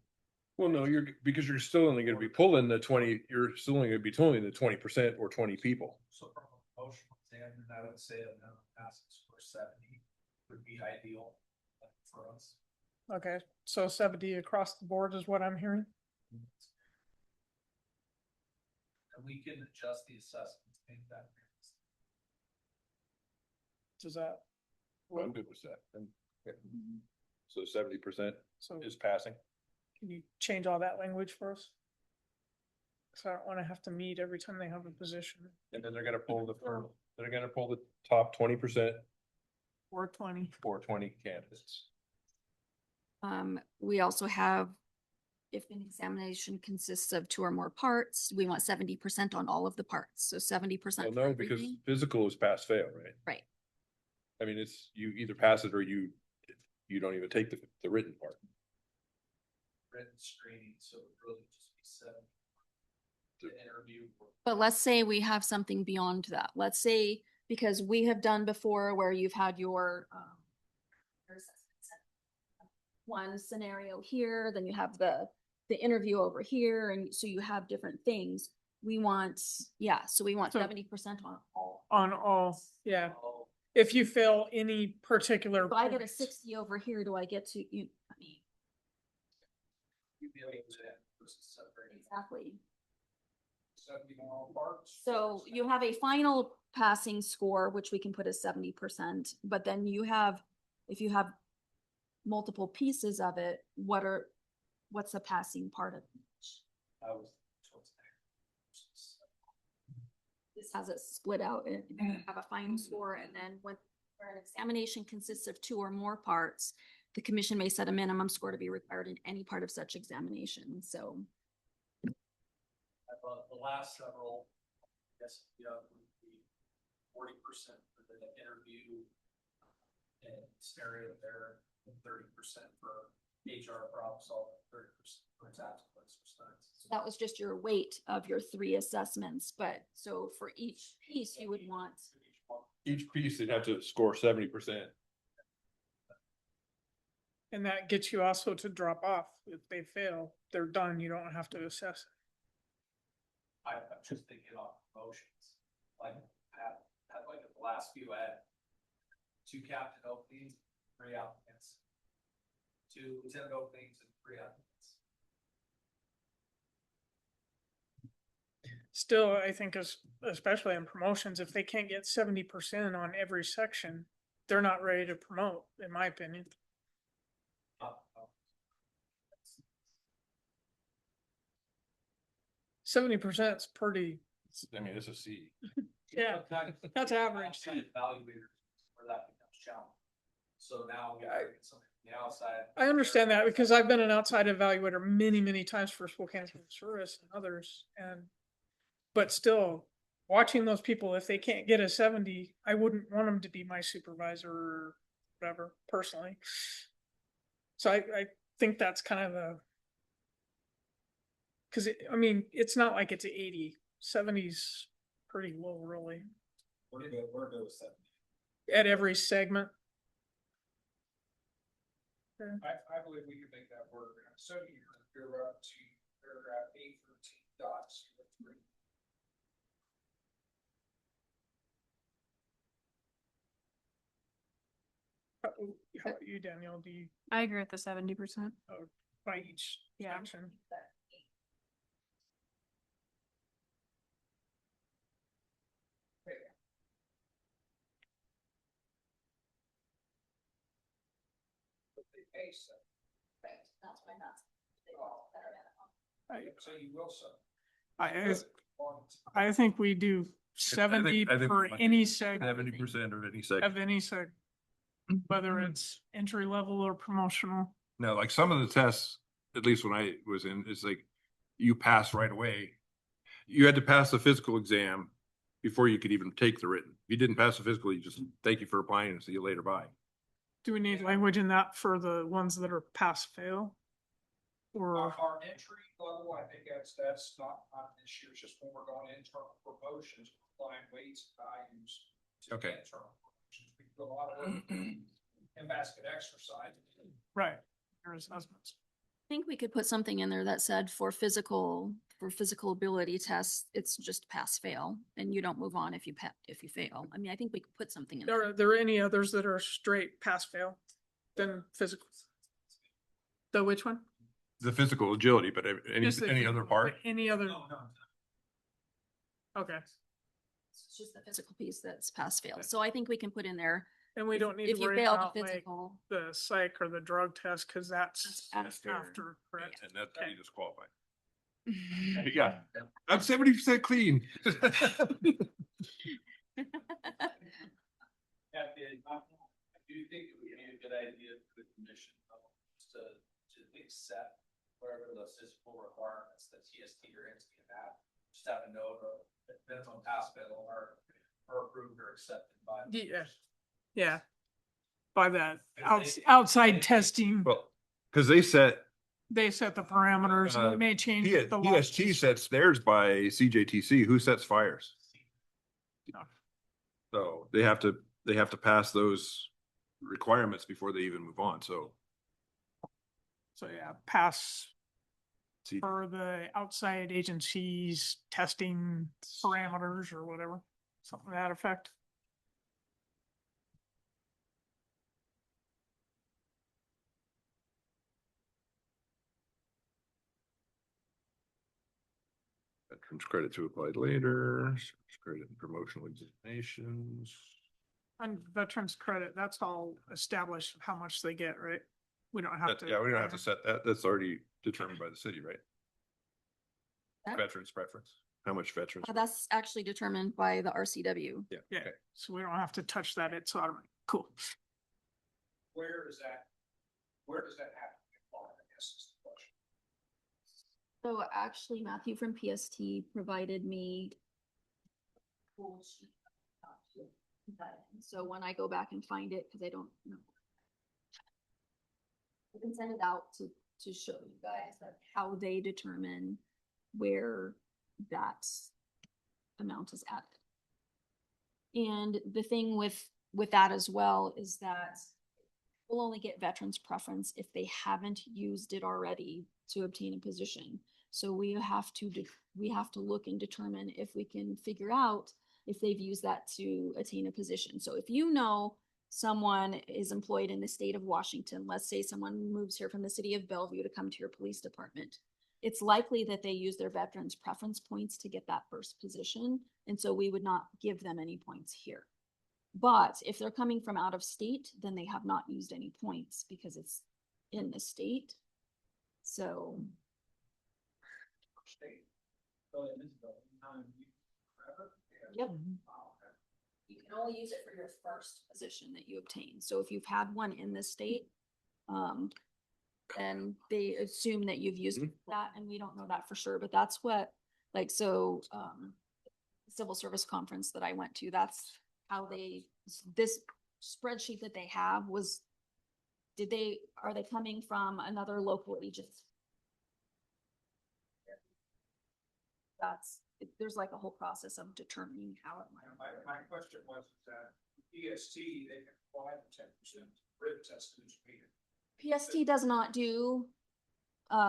Well, no, because you're still only gonna be pulling the 20, you're still only gonna be pulling the 20% or 20 people. So from a promotional standard, I would say a minimum passing score 70 would be ideal for us. Okay, so 70 across the board is what I'm hearing. And we can adjust the assessment to make that. Does that? Well, I'm good with that. So 70% So is passing. can you change all that language for us? So I don't wanna have to meet every time they have a position. And then they're gonna pull the top 20% Or 20. or 20 candidates. We also have, if an examination consists of 2 or more parts, we want 70% on all of the parts. So 70%. Well, no, because physical is pass fail, right? Right. I mean, it's, you either pass it or you you don't even take the written part. Written screening, so it would really just be set. The interview. But let's say we have something beyond that. Let's say, because we have done before where you've had your, there's one scenario here, then you have the interview over here, and so you have different things. We want, yeah, so we want So- 70% on all. On all, yeah. Oh, If you fail any particular. If I get a points. 60 over here, do I get to, you, I mean, you'd be able to do that versus separating. exactly. 70 on all parts. So you have a final passing score, which we can put as 70%, but then you have, if you have multiple pieces of it, what's the passing part of each? I was towards there. This has it split out and you have a final score, and then when where an examination consists of 2 or more parts, the commission may set a minimum score to be required in any part of such examination, so. The last several, I guess, would be 40% for the interview and scenario there, and 30% for HR problem solving, 30% for tactical exercise. So that was just your weight of your 3 assessments, but so for each piece you would want. Each piece, they'd have to score 70%. And that gets you also to drop off. If they fail, they're done. You don't have to assess it. I'm just thinking on promotions, like, had like the last few, I had 2 captain openings, 3 applicants. 2 lieutenant openings and 3 applicants. Still, I think especially in promotions, if they can't get 70% on every section, they're not ready to promote, in my opinion. 70% is pretty, I mean, it's a C. yeah, that's average. Outside evaluators where that becomes challenging. So now we gotta get something from the outside. I understand that because I've been an outside evaluator many, many times for Spokane Service and others, but still, watching those people, if they can't get a 70, I wouldn't want them to be my supervisor or whatever, personally. So I think that's kind of the, cause I mean, it's not like it's 80, 70's pretty low, really, We're good with 70. at every segment. I believe we can make that work. So you're up to paragraph 813.03. How about you, Daniel? Do you, I agree with the 70%. by each Yeah. section? Hey, so, Right, that's why that's. They all better at it. so you will, so. I think we do 70 I think for we might any segment 70% of any segment. of any segment, whether it's entry level or promotional. No, like some of the tests, at least when I was in, it's like you pass right away. You had to pass the physical exam before you could even take the written. If you didn't pass the physical, you just thank you for applying and see you later. Bye. Do we need language in that for the ones that are pass fail? Or, Our entry level, I think that's not an issue, it's just when we're going internal promotions, applying weights and values. to Okay. internal promotions. We do a lot of work in basket exercise. right, your assessments. I think we could put something in there that said for physical ability tests, it's just pass fail, and you don't move on if you fail. I mean, I think we could put something in there. Are there any others that are straight pass fail than physical? The which one? The physical agility, but Just the- any other part? Any other, No. okay, It's just the physical piece that's pass fail. So I think we can put in there. and we don't need If to you worry fail about the like physical, the psych or the drug test, cause that's That's after. after, correct? And that Okay. you disqualify. Yeah, I'm 70% clean. Yeah, I do think it would be a good idea for the commission to accept whatever those physical requirements that TST or NT have. Just have a note of that minimum pass fail are approved or accepted by. the Yeah. commission. Yeah. by the If they- outside they- testing. Well, because they set, They set the parameters and they may change the law. PST sets theirs by CJTC. Who sets fires? So they have to pass those requirements before they even move on. So So yeah, pass see, for the outside agencies testing parameters or whatever, something to that effect. veterans credit to apply later, service credit and promotional examinations. And veterans credit, that's all established how much they get, right? We don't have to. Yeah, we don't have to set that. That's already determined by the city, right? That- Veterans preference, how much veterans? That's actually determined by the RCW. Yeah. Yeah, Okay. so we don't have to touch that. It's automatic. Cool. Where does that happen? I guess is the question. So actually Matthew from PST provided me. Full sheet. So when I go back and find it, because I don't know. I can send it out to show you guys that how they determine where that amount is added. And the thing with that as well is that we'll only get veterans preference if they haven't used it already to obtain a position. So we have to look and determine if we can figure out if they've used that to attain a position. So if you know someone is employed in the state of Washington, let's say someone moves here from the city of Bellevue to come to your police department, it's likely that they use their veterans preference points to get that first position. And so we would not give them any points here. But if they're coming from out of state, then they have not used any points because it's in the state. So yep. You can only use it for your first position that you obtain. So if you've had one in the state, then they assume that you've used that, and we don't know that for sure, but that's what, like, so, civil service conference that I went to, that's how this spreadsheet that they have was, are they coming from another local agency? There's like a whole process of determining how it might. My question was that PST, they can apply the 10% written test in this meeting. PST does not do,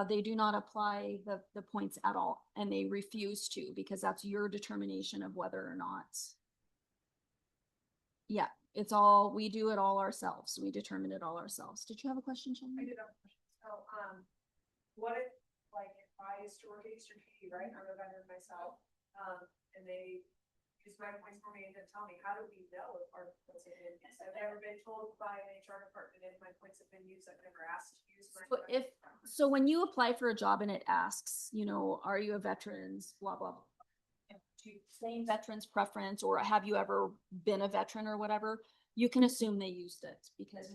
they do not apply the points at all, and they refuse to, because that's your determination of whether or not. Yeah, it's all, we do it all ourselves. We determine it all ourselves. Did you have a question, I Shannon? did have a question. So, what if, like, if I used to work at Eastern Key, right, I'm a veteran myself, and they use my points for me and didn't tell me, how do we know if our points have been used? I've never been told by an HR department if my points have been used. I've never asked to use my. So when you apply for a job and it asks, are you a veterans, blah, blah, blah. Do you claim veterans preference, or have you ever been a veteran or whatever? You can assume they used it, because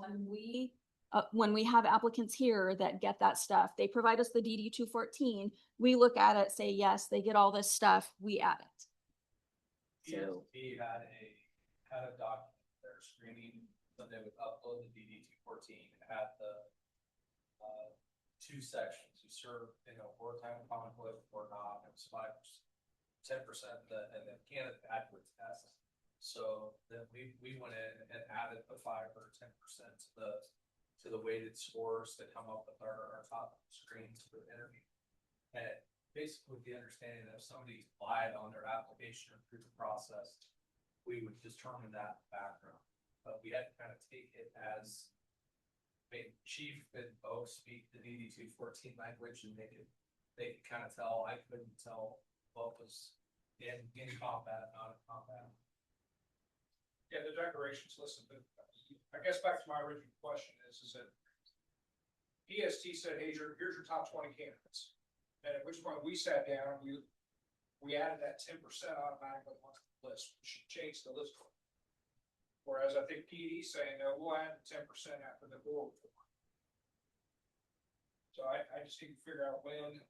when we have applicants here that get that stuff, they provide us the DD 214. We look at it, say, yes, they get all this stuff, we add it. So, PSP had a document they're screening, that they would upload the DD 214. It had the two sections: you serve in a wartime conflict or not. It was 10%, and then candidate adequate test. So then we went in and added the 5 or 10% to the weighted scores that come up with our top screens for the interview. And basically the understanding that if somebody lied on their application or through the process, we would determine that background. But we had to kind of take it as, Chief and Bo speak the DD 214 language, and they could kind of tell. I couldn't tell what was in combat, not in combat. Yeah, the declarations listed, but I guess back to my original question is that PST said, hey, here's your top 20 candidates. And at which point we sat down, we added that 10% automatically onto the list, which changed the list. Whereas I think PD saying, no, we'll add 10% after the board. So I just need to figure out when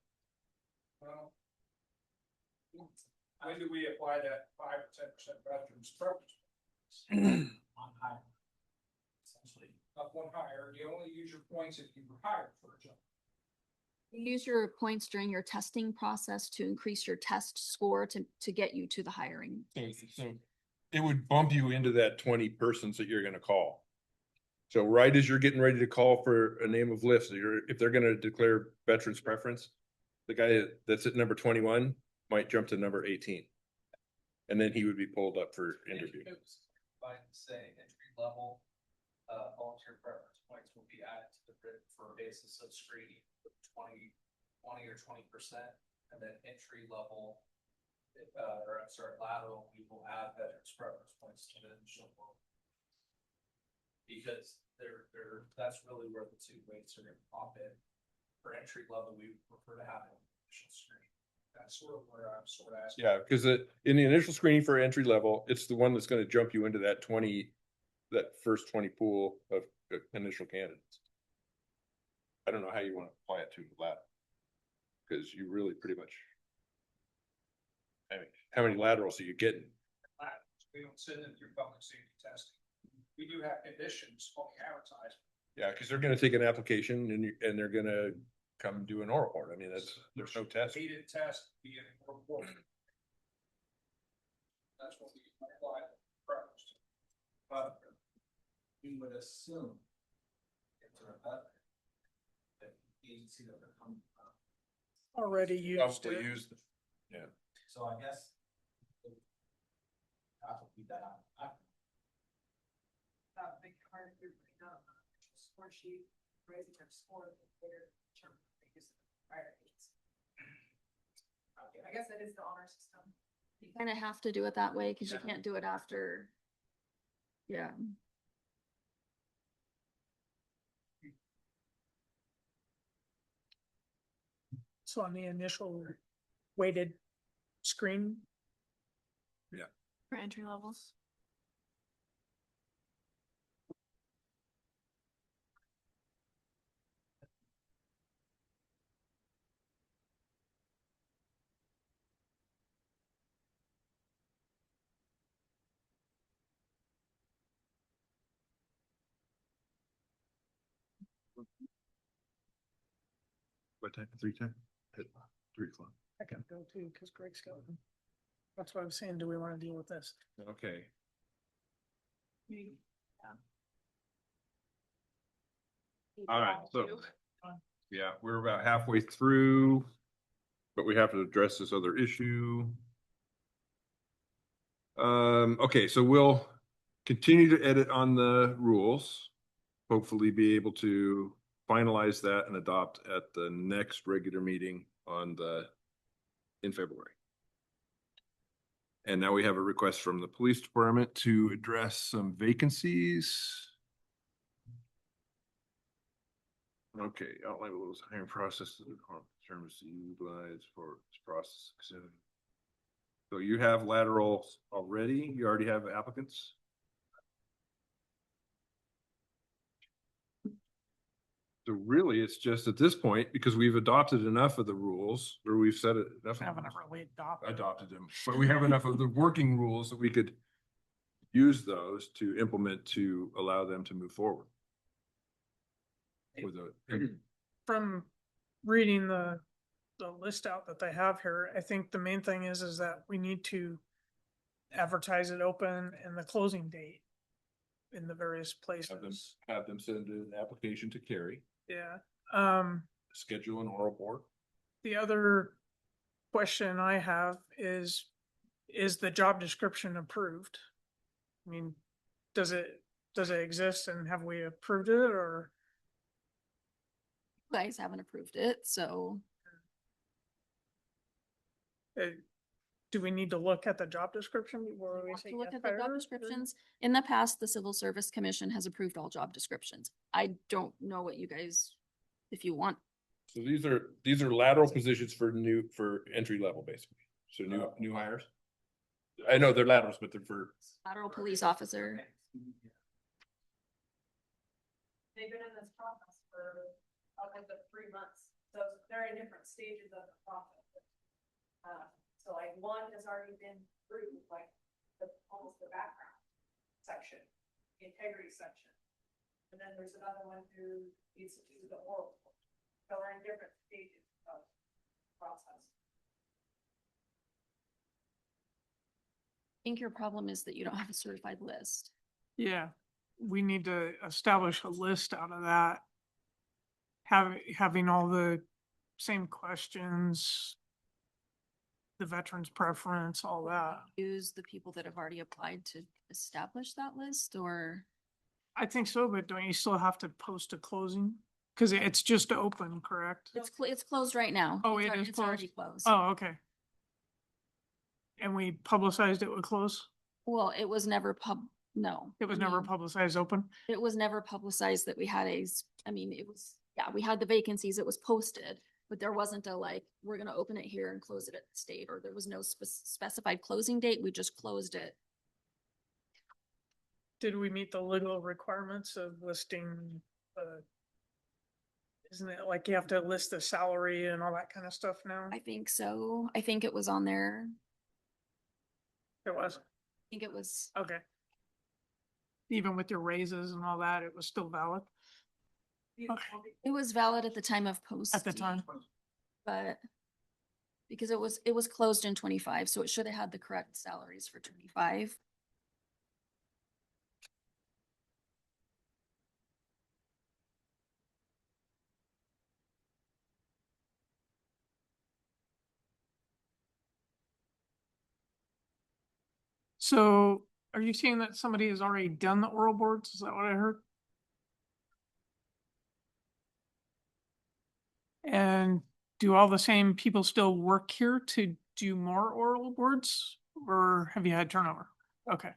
do we apply that 5 or 10% veterans preference? On high, essentially. of one hire, you only use your points if you were hired for a job. You use your points during your testing process to increase your test score to get you to the hiring. So it would bump you into that 20 persons that you're gonna call. So right as you're getting ready to call for a name of list, if they're gonna declare veterans preference, the guy that's at number 21 might jump to number 18. And then he would be pulled up for interview. By say entry level, volunteer preference points will be added to the bid for a basis of screening, 20 or 20%, and then entry level. Or I'm sorry, lateral, we will add veterans preference points to the initial vote. Because that's really where the two weights are gonna pop in. For entry level, we prefer to have an initial screen. That's sort of where I'm sort of asking. Yeah, because in the initial screening for entry level, it's the one that's gonna jump you into that 20, that first 20 pool of initial candidates. I don't know how you want to apply it to the lateral. Because you really pretty much. I mean, how many laterals are you getting? We don't send them through public safety testing. We do have conditions on the advertisement. Yeah, because they're gonna take an application and they're gonna come do an oral report. I mean, there's no test. Needed test, be in a report. That's what we apply the preference to. But we would assume. If they're a veteran. That the agency that they're coming from. Already used Probably it. used it. Yeah. So I guess. Have to keep that out. That make it hard to bring up a score sheet, raising their score, their term, they use prior agency. Okay, I guess that is the honor system. You kind of have to do it that way because you can't do it after. Yeah. So on the initial weighted screen, For entry levels. What time? 3:10? At 3 o'clock. I can go too, because Greg's got them. That's what I was saying, do we want to deal with this? Okay. All right, so. Yeah, we're about halfway through, but we have to address this other issue. Okay, so we'll continue to edit on the rules. Hopefully be able to finalize that and adopt at the next regular meeting in February. And now we have a request from the police department to address some vacancies. Okay, outline of those hiring process in terms to utilize for this process. So you have laterals already? You already have applicants? So really, it's just at this point, because we've adopted enough of the rules, or we've said it enough. I haven't really Adopted them, but we have enough of the working rules that we could use those to implement to allow them to move forward. With From reading the list out that they have here, I think the main thing is that we need to advertise it open and the closing date in the various places. have them send an application to Carrie, Yeah. schedule an oral board. The other question I have is the job description approved? I mean, does it exist and have we approved it or? You guys haven't approved it, so Do we need to look at the job description before we have say to look yes, at the job hire? descriptions. In the past, the Civil Service Commission has approved all job descriptions. I don't know what you guys, if you want. So these are lateral positions for entry level, basically. So new hires. I know they're laterals, but they're for. Lateral police officer. They've been in this process for upwards of 3 months, so they're in different stages of the process. So like one has already been through almost the background section, the integrity section. And then there's another one who needs to do the oral. So we're in different stages of process. I think your problem is that you don't have a certified list. Yeah, we need to establish a list out of that. Having all the same questions, the veterans preference, all that. Use the people that have already applied to establish that list, or? I think so, but don't you still have to post a closing? Cause it's just open, correct? It's closed right now. Oh, It's it al- is It's already closed. Oh, okay. And we publicized it would close? Well, it was never no. It was I never mean, publicized open? It was never publicized that we had I mean, it was, yeah, we had the vacancies, it was posted, but there wasn't a like, we're gonna open it here and close it at the state, or there was no specified closing date, we just closed it. Did we meet the legal requirements of listing, isn't it like you have to list the salary and all that kind of stuff now? I think so. I think it was on there. It was, I think it was, okay. Even with your raises and all that, it was still valid Okay. it was valid at the time of posting. at the time? But because it was closed in 25, so it should have had the correct salaries for 25. So are you saying that somebody has already done the oral boards? Is that what I heard? And do all the same people still work here to do more oral boards? Or have you had turnover? Okay.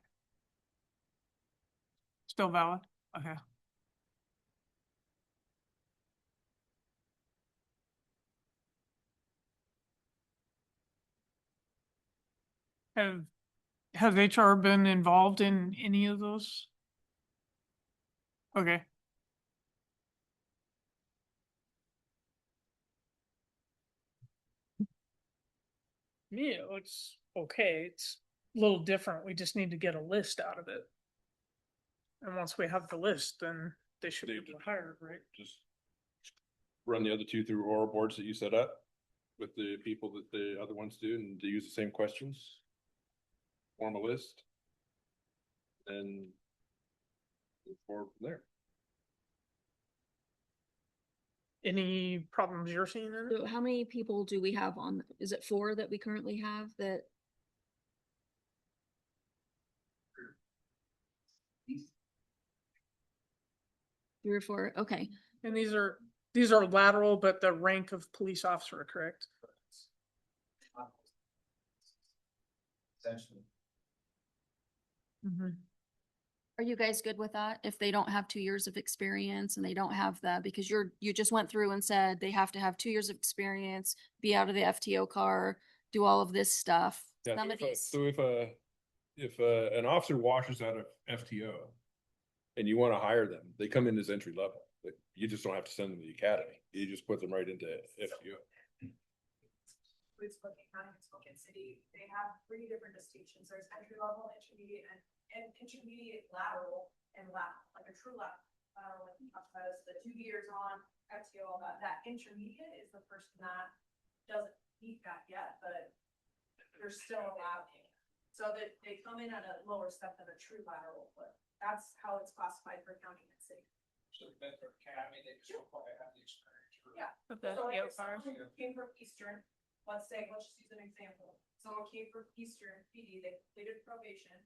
Still valid? Okay. Has HR been involved in any of those? Okay. Me, it looks okay. It's a little different. We just need to get a list out of it. And once we have the list, then they should be able to hire, right? Just run the other two through oral boards that you set up with the people that the other ones do, and to use the same questions. Form a list. And move forward from there. Any problems you're seeing in it? So how many people do we have on, is it 4 that we currently have that? Three or 4, okay. And these are lateral, but the rank of police officer, correct? Essentially. Mm-hmm. Are you guys good with that? If they don't have 2 years of experience and they don't have that, because you just went through and said they have to have 2 years of experience, be out of the FTO car, do all of this stuff. Yeah, Some of these, so if an officer washes out of FTO and you want to hire them, they come in as entry level. But you just don't have to send them to the academy. You just put them right into FTO. With Spokane County and Spokane City, they have 3 different distinctions. There's entry level, intermediate, and intermediate lateral and lateral, like a true lateral. Like we talked about, is the 2 years on FTO, all that. That intermediate is the person that doesn't meet that yet, but they're still allowed. So that they come in at a lower step than a true lateral, but that's how it's classified for county and city. So Bedford Academy, they just require to have the experience. Yeah. Of the So like FTO if car? someone came from Eastern, let's just use an example. Someone came from Eastern PD, they completed probation,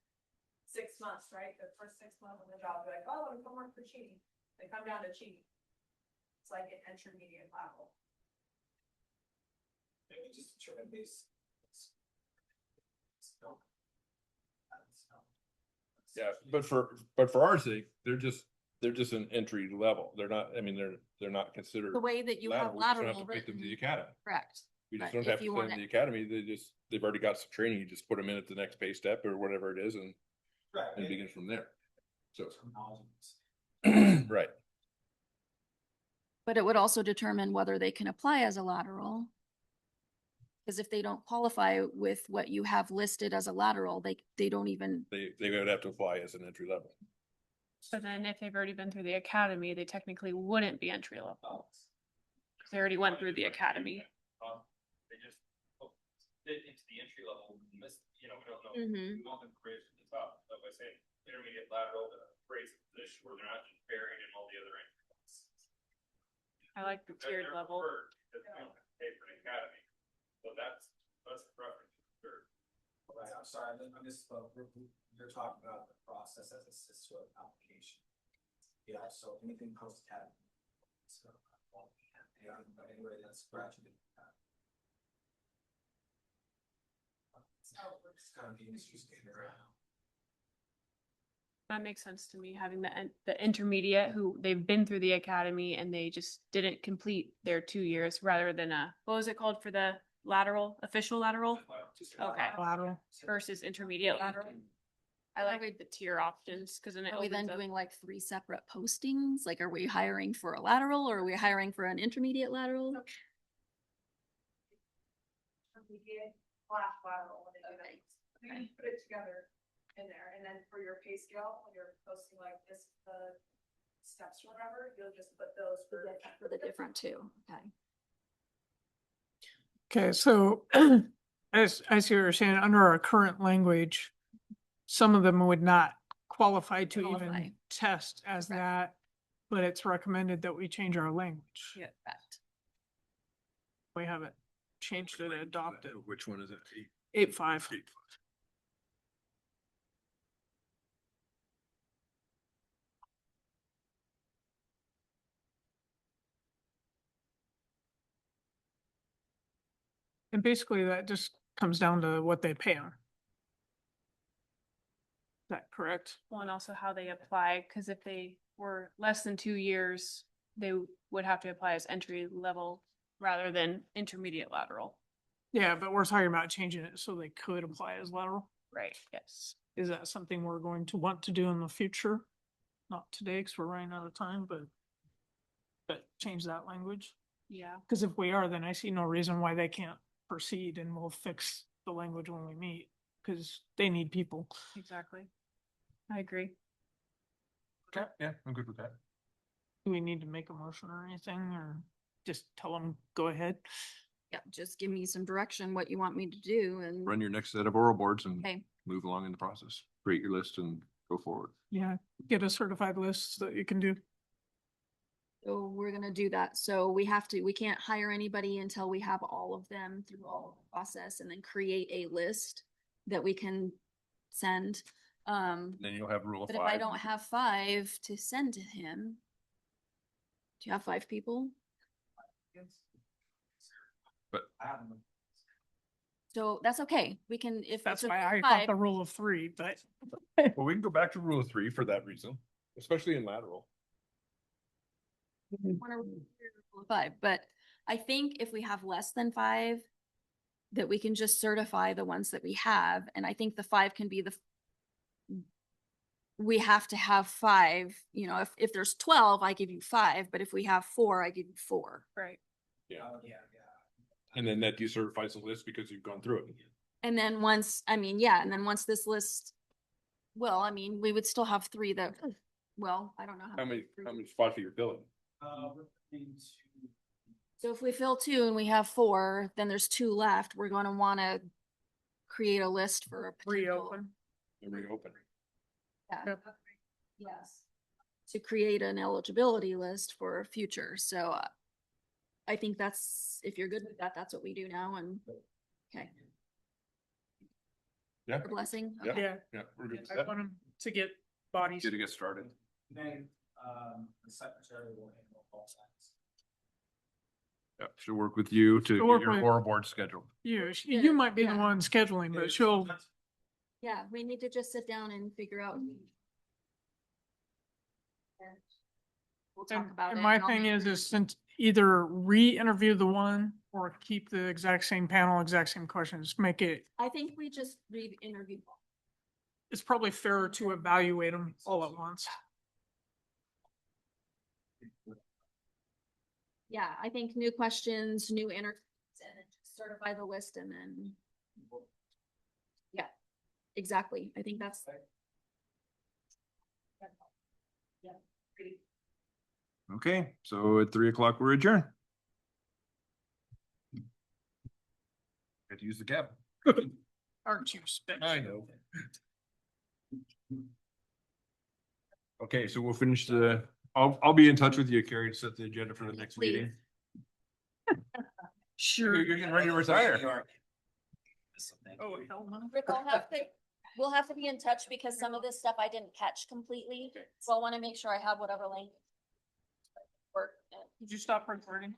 6 months, right? The first 6 months on the job, they're like, oh, I'm come work for Cheney. They come down to Cheney. It's like an intermediate level. Maybe just determine these. Yeah, but for our sake, they're just an entry level. They're not, I mean, they're not considered. the way that you have We just don't lateral have to take them to the written, academy. correct. We just But don't if have to you send want them to it- the academy. They've already got some training. You just put them in at the next pay step or whatever it is and Right. begin from there. So, Terminology. right. But it would also determine whether they can apply as a lateral. Because if they don't qualify with what you have listed as a lateral, they don't even, They would have to apply as an entry level. But then if they've already been through the academy, they technically wouldn't be entry level. They already went through the academy. They just fit into the entry level, we don't know, Mhm. we want them to raise to the top, so by saying intermediate lateral, raise the position where they're not just buried in all the other entry levels. I like the tiered level. Because we don't have to pay for the academy, so that's the preference. Sure. Right, I'm sorry, I misspoke. You're talking about the process as a system application. Yeah, so anything post academy. So, yeah, but anyway, that's graduate. It's kind of the industry standard. That makes sense to me, having the intermediate who they've been through the academy and they just didn't complete their 2 years rather than what was it called for the lateral, official lateral? Okay, Lateral. versus intermediate lateral. I like the tier options because then it Are we then opens up. doing like 3 separate postings? Like, are we hiring for a lateral or are we hiring for an intermediate lateral? Intermediate slash lateral. when they do Okay. that. You can put it together in there, and then for your pay scale, when you're posting like this, the steps or whatever, you'll just put those For the different two, okay. Okay, so as I see what you're saying, under our current language, some of them would not qualify to Qualify. even test as Correct. that, but it's recommended that we change our language. Yeah. Correct. We haven't changed it, adopted. Which one is it? 8.5. 8.5. And basically that just comes down to what they pay them. Is that correct? Well, and also how they apply, because if they were less than 2 years, they would have to apply as entry level rather than intermediate lateral. Yeah, but we're talking about changing it so they could apply as lateral. Right, yes. Is that something we're going to want to do in the future? Not today, because we're running out of time, but change that language. Yeah. Because if we are, then I see no reason why they can't proceed and we'll fix the language when we meet, because they need people. Exactly. I agree. Okay, yeah, I'm good with that. Do we need to make a motion or anything, or just tell them, go ahead? Yeah, just give me some direction, what you want me to do and. Run your next set of oral boards and Okay, move along in the process. Create your list and go forward. Yeah, get a certified list that you can do. so we're gonna do that. So we can't hire anybody until we have all of them through all the process and then create a list that we can send. Then you'll have rule of But five. if I don't have 5 to send to him, do you have 5 people? I have them. So that's okay. We can, if. That's it's why okay, I thought 5, the rule of 3, but Well, we can go back to rule of 3 for that reason, especially in lateral. wanna rule 5, but I think if we have less than 5, that we can just certify the ones that we have, and I think the 5 can be we have to have 5, if there's 12, I give you 5, but if we have 4, I give you 4. Right. Yeah. Yeah. And then that decertifies the list because you've gone through it. And then once this list, we would still have 3 that, I don't know. How many spots are you filling? We're into. So if we fill 2 and we have 4, then there's 2 left. We're gonna wanna create a list for a potential. reopen. And reopen. Yeah. Yep. Yes. To create an eligibility list for future, so I think if you're good with that, that's what we do now and, okay. Yeah. A blessing? Yeah. Okay. Yeah, Yeah, we're good. with I that. want them to get bodies. Good to get started. Then, the secretary will handle all sides. Yeah, she'll work with you to She'll get work your with- oral board scheduled. You might be the Yeah. one scheduling, but she'll, Yeah, we need to just sit down and figure out. We'll talk about it. and my I'll thing make is sure- since either re-interview the one or keep the exact same panel, exact same questions, make it, I think we just re-interview. it's probably fairer to evaluate them all at once. Yeah, I think new questions, new interviews, and then just certify the list and then. Yeah, exactly. I think that's. Okay, so at 3 o'clock, we're adjourned. Had to use the cab. Aren't you special? I know. Okay, so we'll finish I'll be in touch with you, Carrie, to set the agenda for the next meeting. Sure. You're getting ready to retire. Oh, hell no. Rick, we'll have to be in touch because some of this stuff I didn't catch completely, so I wanna make sure I have whatever language. Work. Did you stop recording?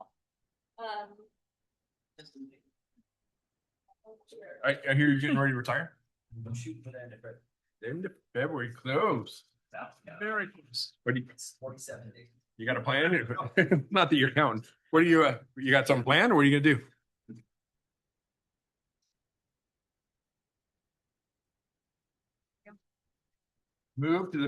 I hear you're getting ready to retire. I'm shooting for the end of it. End of February close. Very close. What do you, It's 47 days. you got a plan? Not that you're counting. What do you got some plan or what are you gonna do? Move to the